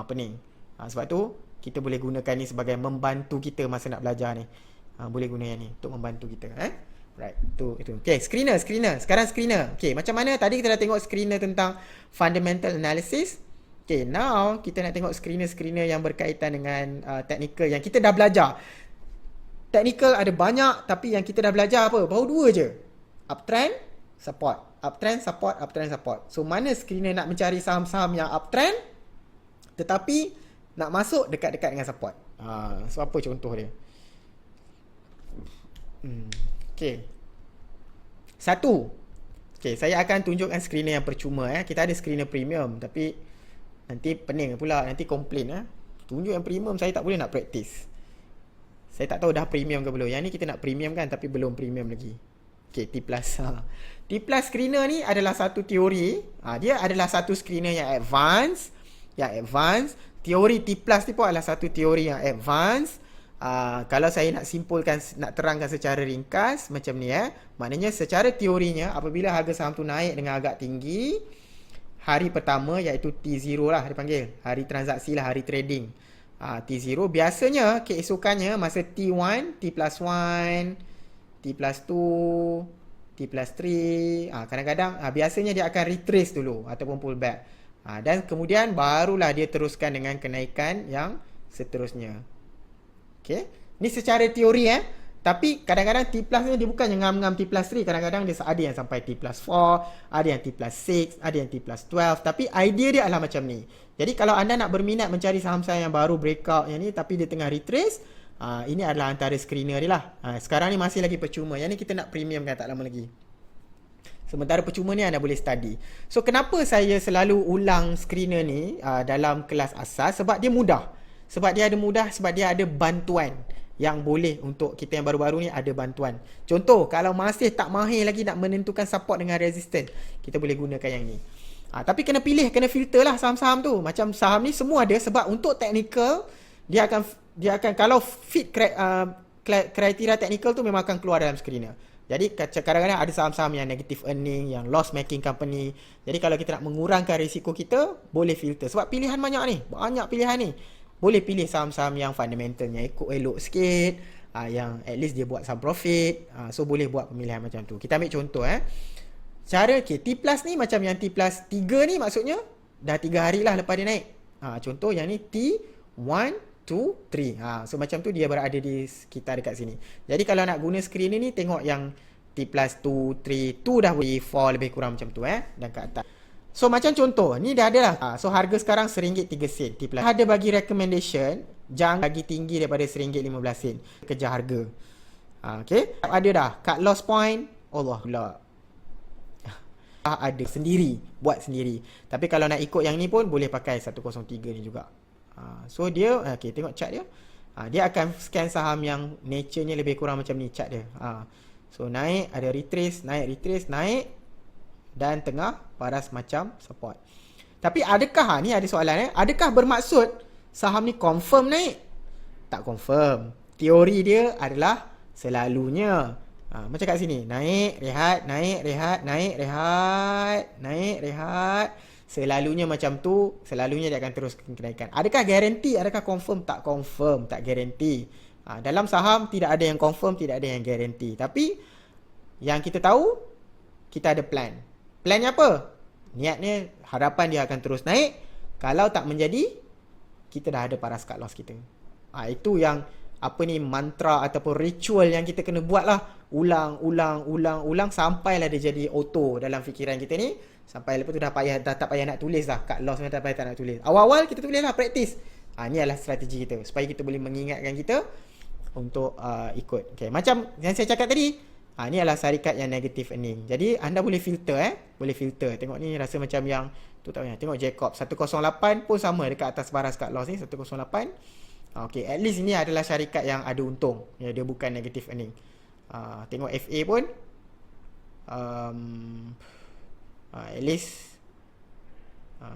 Pening. Sebab tu, kita boleh gunakan ni sebagai membantu kita masa nak belajar ni. Boleh guna yang ni untuk membantu kita. Right, itu. Okay, screener. Sekarang screener. Okay, macam mana? Tadi kita dah tengok screener tentang fundamental analysis. Okay, now kita nak tengok screener yang berkaitan dengan technical yang kita dah belajar. Technical ada banyak, tapi yang kita dah belajar apa? Baru 2 je. Uptrend, support. Uptrend, support. So, mana screener nak mencari saham-saham yang uptrend, tetapi nak masuk dekat-dekat dengan support. So, apa contoh dia? Okay. 1. Okay, saya akan tunjukkan screener yang percuma. Kita ada screener premium, tapi nanti pening pula, nanti komplain. Tunjuk yang premium, saya tak boleh nak practice. Saya tak tahu dah premium ke belum. Yang ni kita nak premium kan, tapi belum premium lagi. Okay, T+. T+ screener ni adalah satu teori. Dia adalah satu screener yang advance. Teori T+ ni pun adalah satu teori yang advance. Kalau saya nak simpulkan, nak terangkan secara ringkas macam ni maknanya secara teorinya, apabila harga saham tu naik dengan agak tinggi, hari pertama iaitu T0 lah dia panggil, hari transaksi lah, hari trading. T0 biasanya keesokannya masa T1, T+1, T+2, T+3, kadang-kadang biasanya dia akan retrace dulu ataupun pullback. Dan kemudian barulah dia teruskan dengan kenaikan yang seterusnya. Okay, ni secara teori tapi kadang-kadang T+ ni dia bukan ngam-ngam T+3, kadang-kadang dia ada yang sampai T+4, ada yang T+6, ada yang T+12, tapi idea dia adalah macam ni. Jadi kalau anda nak berminat mencari saham-saham yang baru breakout yang ni tapi dia tengah retrace, ini adalah antara screener dia lah. Sekarang ni masih lagi percuma. Yang ni kita nak premium kan, tak lama lagi. Sementara percuma ni anda boleh study. So kenapa saya selalu ulang screener ni dalam kelas asas? Sebab dia mudah. Sebab dia ada bantuan yang boleh untuk kita yang baru-baru ni, ada bantuan. Contoh, kalau masih tak mahir lagi nak menentukan support dengan resistance, kita boleh gunakan yang ni. Tapi kena filter lah saham-saham tu. Macam saham ni semua ada, sebab untuk technical dia akan kalau fit kriteria technical tu memang akan keluar dalam screener. Jadi kadang-kadang ada saham-saham yang negative earning, yang loss making company. Jadi kalau kita nak mengurangkan risiko kita, boleh filter. Sebab pilihan banyak pilihan ni. Boleh pilih saham-saham yang fundamentalnya elok sikit, yang at least dia buat some profit. So boleh buat pemilihan macam tu. Kita ambil contoh Cara T+ ni macam yang T+3 ni, maksudnya dah 3 hari lah lepas dia naik. Contoh yang ni T1, 2, 3. So macam tu dia berada di sekitar dekat sini. Jadi kalau nak guna screen ni, tengok yang T+2, 3, 2 dah boleh 4 lebih kurang macam tu dan ke atas. So macam contoh, ni dah ada lah. So harga sekarang RM1.03 T+. Ada bagi recommendation, jangan lagi tinggi daripada RM1.15. Kejar harga. Okay, ada dah cut loss point. Allah pula. Ada sendiri, buat sendiri. Tapi kalau nak ikut yang ni pun boleh pakai 103 ni juga. So dia, okay, tengok chart dia. Dia akan scan saham yang nature-nya lebih kurang macam ni chart dia. So naik, ada retrace, naik. Dan tengah paras macam support. Tapi adakah, ni ada soalan adakah bermaksud saham ni confirm naik? Tak confirm. Teori dia adalah selalunya macam kat sini, naik, rehat, naik, rehat. Selalunya macam tu, selalunya dia akan terus kenaikan. Adakah garanti? Adakah confirm? Tak confirm, tak garanti. Dalam saham tidak ada yang confirm, tidak ada yang guarantee. Tapi yang kita tahu, kita ada plan. Plannya apa? Niatnya harapan dia akan terus naik. Kalau tak menjadi, kita dah ada paras cut loss kita. Itu yang mantra ataupun ritual yang kita kena buat lah. Ulang sampailah dia jadi auto dalam fikiran kita ni. Sampai lepas tu dah tak payah nak tulis lah. Cut loss tak payah tak nak tulis. Awal-awal kita tulis lah, practice. Ni adalah strategi kita supaya kita boleh mengingatkan kita untuk ikut. Okay. Macam yang saya cakap tadi, ni adalah syarikat yang negative earning. Jadi anda boleh filter boleh filter. Tengok ni rasa macam yang tu tak payah. Tengok Jacob 108 pun sama dekat atas baras cut loss ni 108. Okay, at least ini adalah syarikat yang ada untung. Ya, dia bukan negative earning. Tengok FA pun at least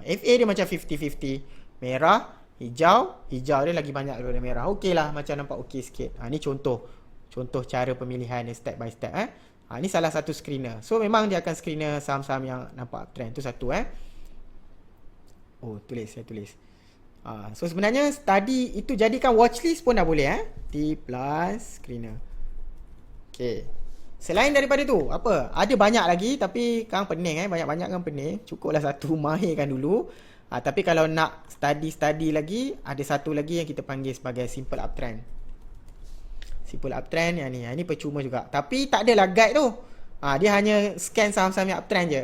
FA dia macam 50-50. Merah, hijau dia lagi banyak daripada merah. Okey lah, macam nampak okey sikit. Ni contoh cara pemilihan step by step. Ni salah satu screener. So memang dia akan screener saham-saham yang nampak uptrend. Tu satu. Saya tulis. So sebenarnya tadi itu jadikan watchlist pun dah boleh. T plus screener. Okay. Selain daripada tu, apa? Ada banyak lagi tapi kang pening banyak-banyak kan pening. Cukuplah satu mahirkan dulu. Tapi kalau nak study lagi, ada satu lagi yang kita panggil sebagai simple uptrend. Simple uptrend yang ni. Yang ni percuma juga. Tapi tak adalah guide tu. Dia hanya scan saham-saham yang uptrend je.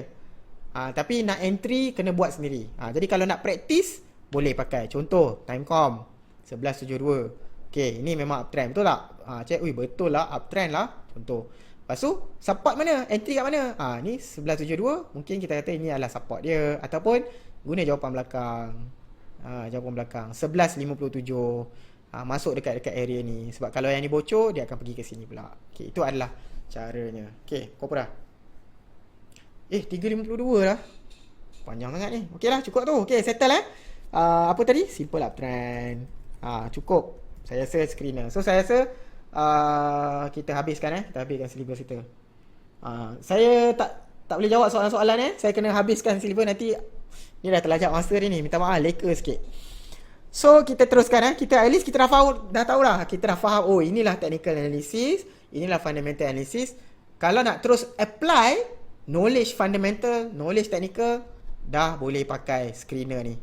Tapi nak entry kena buat sendiri. Jadi kalau nak practice boleh pakai. Contoh Timecom 1172. Okay, ini memang uptrend. Betul tak? Check. Betul lah, uptrend lah. Contoh. Lepas tu support mana? Entry kat mana? Ni 1172. Mungkin kita kata ini adalah support dia. Ataupun guna jawapan belakang. Jawapan belakang 1157. Masuk dekat area ni. Sebab kalau yang ni bocor, dia akan pergi ke sini pula. Okay, itu adalah caranya. Okay, kau apa dah? 352 dah. Panjang sangat ni. Okay lah, cukup tu. Okay, settle apa tadi? Simple uptrend. Cukup. Saya rasa screener. So saya rasa kita habiskan kita habiskan silibus kita. Saya tak boleh jawab soalan-soalan Saya kena habiskan silibus nanti. Ni dah terlajak master ni. Minta maaf, leka sikit. So kita teruskan Kita at least kita dah tahu lah. Kita dah faham. Inilah technical analysis, inilah fundamental analysis. Kalau nak terus apply knowledge fundamental, knowledge technical, dah boleh pakai screener ni.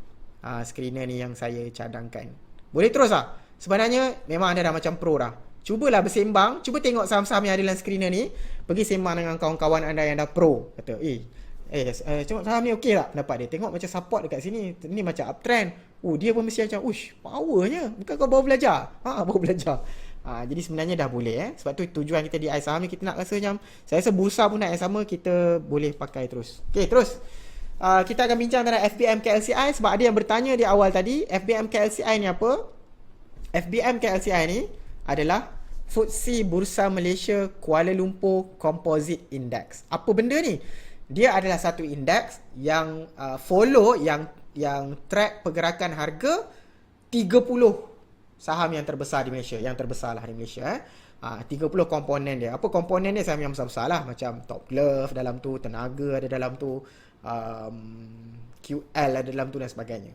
Screener ni yang saya cadangkan. Boleh terus lah. Sebenarnya memang anda dah macam pro dah. Cubalah bersembang. Cuba tengok saham-saham yang ada dalam screener ni. Pergi sembang dengan kawan-kawan anda yang dah pro. Kata, tengok saham ni okey tak pendapat dia. Tengok macam support dekat sini. Ni macam uptrend. Dia pun mesti macam, powernya. Bukan kau baru belajar. Baru belajar. Jadi sebenarnya dah boleh. Sebab tu tujuan kita di saham ni, kita nak rasa macam, saya rasa bursa pun nak yang sama, kita boleh pakai terus. Okay, terus. Kita akan bincang tentang FBM KLCI. Sebab ada yang bertanya di awal tadi, FBM KLCI ni apa? FBM KLCI ni adalah FTSE Bursa Malaysia Kuala Lumpur Composite Index. Apa benda ni? Dia adalah satu indeks yang follow, yang track pergerakan harga 30 saham yang terbesar di Malaysia. Yang terbesar lah di Malaysia. 30 komponen dia. Apa komponen dia? Saham yang besar-besar lah. Macam Top Glove dalam tu, Tenaga ada dalam tu, QL ada dalam tu dan sebagainya.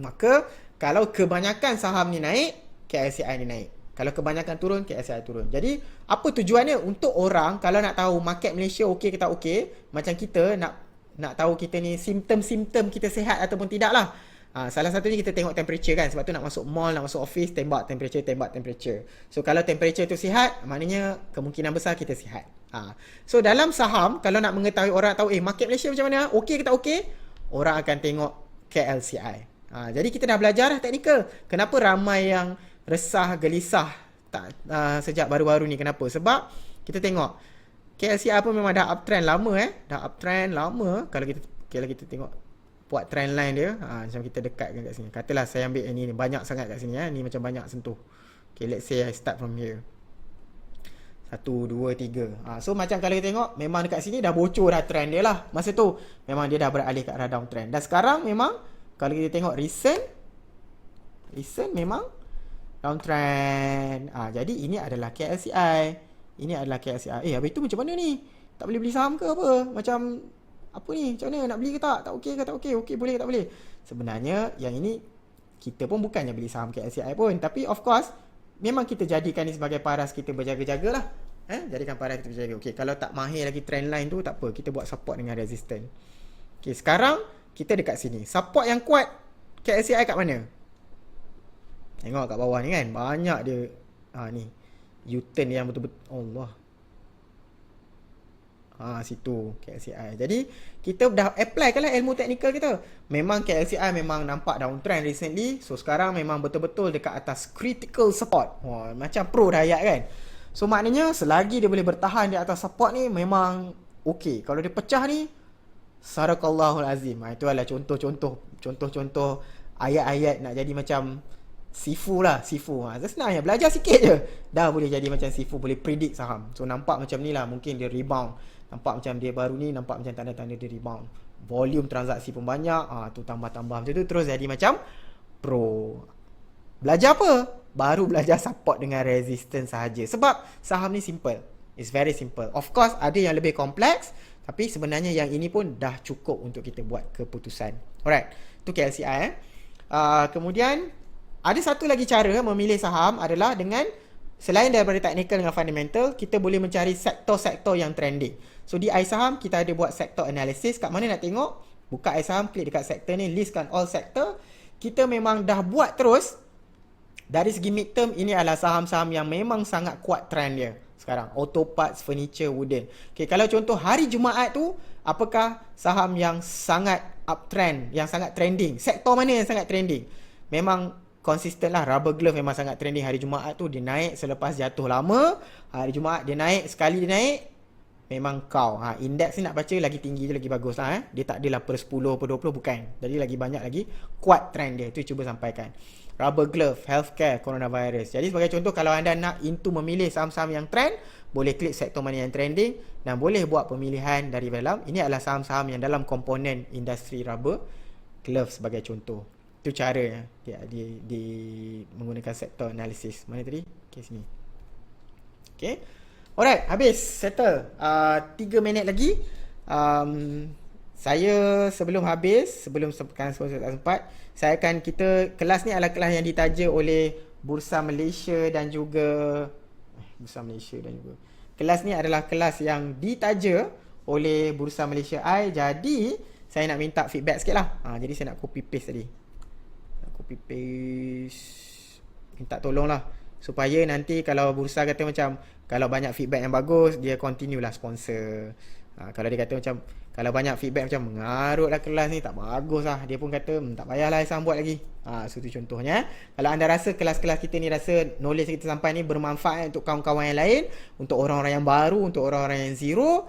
Maka kalau kebanyakan saham ni naik, KLCI ni naik. Kalau kebanyakan turun, KLCI turun. Jadi apa tujuannya? Untuk orang kalau nak tahu market Malaysia okey ke tak okey, macam kita nak tahu kita ni simptom-simptom kita sihat ataupun tidak lah. Salah satunya kita tengok temperature kan. Sebab tu nak masuk mall, nak masuk office, tembak temperature. So kalau temperature tu sihat, maknanya kemungkinan besar kita sihat. So dalam saham, kalau nak mengetahui orang tahu market Malaysia macam mana, okey ke tak okey, orang akan tengok KLCI. Jadi kita dah belajar dah teknikal. Kenapa ramai yang resah, gelisah sejak baru-baru ni? Kenapa? Sebab kita tengok KLCI pun memang dah uptrend lama dah uptrend lama. Kalau kita tengok buat trend line dia, macam kita dekatkan kat sini. Katalah saya ambil ni banyak sangat kat sini ni macam banyak sentuh. Okay, let's say I start from here. 1, 2, 3. So macam kalau kita tengok, memang dekat sini dah bocor dah trend dia lah. Masa tu memang dia dah beralih ke arah downtrend. Dan sekarang memang kalau kita tengok recent memang downtrend. Jadi ini adalah KLCI. Ini adalah KLCI. Habis tu macam mana ni? Tak boleh beli saham ke apa? Macam apa ni? Macam mana? Nak beli ke tak? Tak okey ke tak okey? Okey boleh ke tak boleh? Sebenarnya yang ini kita pun bukannya beli saham KLCI pun. Tapi of course memang kita jadikan ni sebagai paras kita berjaga-jaga lah. Jadikan paras kita berjaga. Okey, kalau tak mahir lagi trend line tu, tak apa. Kita buat support dengan resistance. Okey, sekarang kita dekat sini. Support yang kuat KLCI kat mana? Tengok kat bawah ni kan. Banyak dia. Ni. U-turn yang betul-betul. Allah. Situ KLCI. Jadi kita dah apply kan lah ilmu teknikal kita. Memang KLCI memang nampak downtrend recently. So sekarang memang betul-betul dekat atas critical support. Macam pro dah ayat kan. So maknanya selagi dia boleh bertahan di atas support ni memang okey. Kalau dia pecah ni, Sadaqallahul Azim. Itu adalah contoh-contoh ayat-ayat nak jadi macam Sifu lah, Sifu. Senang je, belajar sikit je dah boleh jadi macam Sifu, boleh predict saham. So nampak macam ni lah, mungkin dia rebound. Nampak macam dia baru ni, nampak macam tanda-tanda dia rebound. Volume transaksi pun banyak. Tu tambah-tambah macam tu, terus jadi macam pro. Belajar apa? Baru belajar support dengan resistance sahaja. Sebab saham ni simple. It's very simple. Of course ada yang lebih kompleks, tapi sebenarnya yang ini pun dah cukup untuk kita buat keputusan. Alright, tu KLCI. Kemudian ada satu lagi cara memilih saham adalah dengan, selain daripada technical dengan fundamental, kita boleh mencari sektor-sektor yang trending. So di iSaham kita ada buat sektor analysis. Kat mana nak tengok? Buka iSaham, klik dekat sektor ni, listkan all sektor. Kita memang dah buat terus. Dari segi midterm, ini adalah saham-saham yang memang sangat kuat trend dia sekarang. Auto parts, furniture, wooden. Okay, kalau contoh hari Jumaat tu, apakah saham yang sangat uptrend, yang sangat trending? Sektor mana yang sangat trending? Memang konsisten lah. Rubber glove memang sangat trending hari Jumaat tu. Dia naik selepas jatuh lama. Hari Jumaat dia naik, sekali dia naik, memang kau. Indeks ni nak baca lagi tinggi je, lagi bagus lah. Dia tak adalah per 10, per 20, bukan. Jadi lagi banyak lagi kuat trend dia. Itu cuba sampaikan. Rubber glove, healthcare, coronavirus. Jadi sebagai contoh, kalau anda nak into memilih saham-saham yang trend, boleh klik sektor mana yang trending dan boleh buat pemilihan dari dalam. Ini adalah saham-saham yang dalam komponen industri rubber glove sebagai contoh. Itu cara di menggunakan sektor analisis. Mana tadi? Okay, sini. Okay. Alright, habis. Settle. 3 minit lagi. Saya sebelum habis, sebelum sepekan sempat, saya akan, kelas ni adalah kelas yang ditaja oleh Bursa Malaysia dan juga kelas ni adalah kelas yang ditaja oleh Bursa Malaysia I. Jadi saya nak minta feedback sikit lah. Jadi saya nak copy paste tadi. Minta tolong lah, supaya nanti kalau Bursa kata macam, kalau banyak feedback yang bagus, dia continue lah sponsor. Kalau dia kata macam, kalau banyak feedback macam mengarut lah kelas ni, tak bagus lah, dia pun kata tak payahlah Isam buat lagi. So tu contohnya. Kalau anda rasa kelas-kelas kita ni, rasa knowledge kita sampai ni bermanfaat untuk kawan-kawan yang lain, untuk orang-orang yang baru, untuk orang-orang yang zero,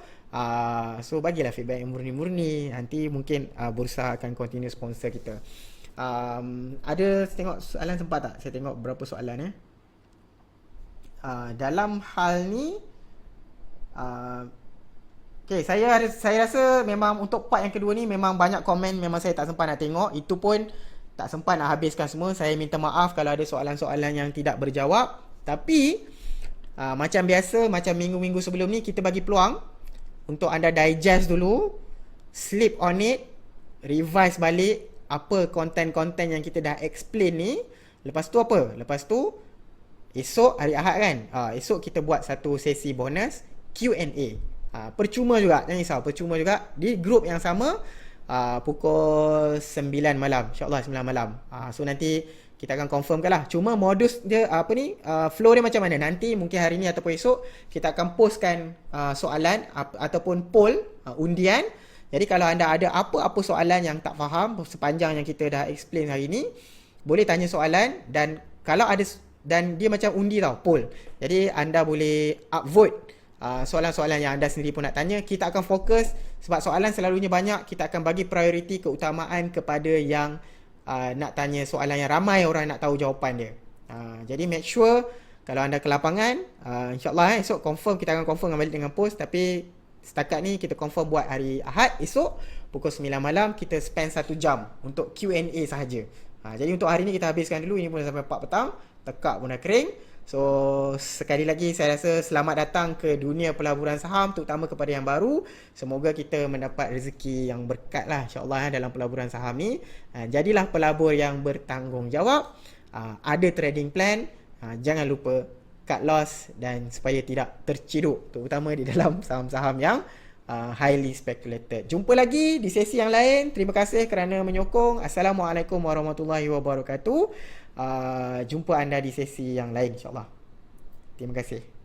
so bagilah feedback yang murni-murni. Nanti mungkin Bursa akan continue sponsor kita. Ada tengok soalan sempat tak? Saya tengok berapa soalan dalam hal ni. Okay, saya rasa memang untuk part yang kedua ni memang banyak komen, memang saya tak sempat nak tengok. Itu pun tak sempat nak habiskan semua. Saya minta maaf kalau ada soalan-soalan yang tidak berjawab. Tapi macam biasa, macam minggu-minggu sebelum ni, kita bagi peluang untuk anda digest dulu, sleep on it, revise balik apa konten-konten yang kita dah explain ni. Lepas tu apa? Lepas tu esok hari Ahad kan, esok kita buat satu sesi bonus Q&A. Percuma juga, jangan risau, percuma juga di grup yang sama, pukul 9 malam, insyaAllah 9 malam. So nanti kita akan confirmkan lah. Cuma modus dia flow dia macam mana, nanti mungkin hari ni ataupun esok kita akan postkan soalan ataupun poll, undian. Jadi kalau anda ada apa-apa soalan yang tak faham sepanjang yang kita dah explain hari ni, boleh tanya soalan. Dan kalau ada, dan dia macam undi tau, poll. Jadi anda boleh upvote soalan-soalan yang anda sendiri pun nak tanya. Kita akan fokus, sebab soalan selalunya banyak, kita akan bagi prioriti keutamaan kepada yang nak tanya soalan yang ramai orang nak tahu jawapan dia. Jadi make sure kalau anda ke lapangan, insyaAllah esok confirm, kita akan confirm balik dengan post. Tapi setakat ni kita confirm buat hari Ahad, esok pukul 9 malam kita spend 1 jam untuk Q&A sahaja. Jadi untuk hari ni kita habiskan dulu. Ini pun sampai 4 petang, tekak pun dah kering. So sekali lagi saya rasa selamat datang ke dunia pelaburan saham, terutama kepada yang baru. Semoga kita mendapat rezeki yang berkat lah, insyaAllah, dalam pelaburan saham ni. Jadilah pelabur yang bertanggungjawab, ada trading plan, Jangan lupa cut loss dan supaya tidak terciduk, terutama di dalam saham-saham yang highly speculated. Jumpa lagi di sesi yang lain. Terima kasih kerana menyokong. Assalamualaikum warahmatullahi wabarakatuh. Jumpa anda di sesi yang lain, insyaAllah. Terima kasih.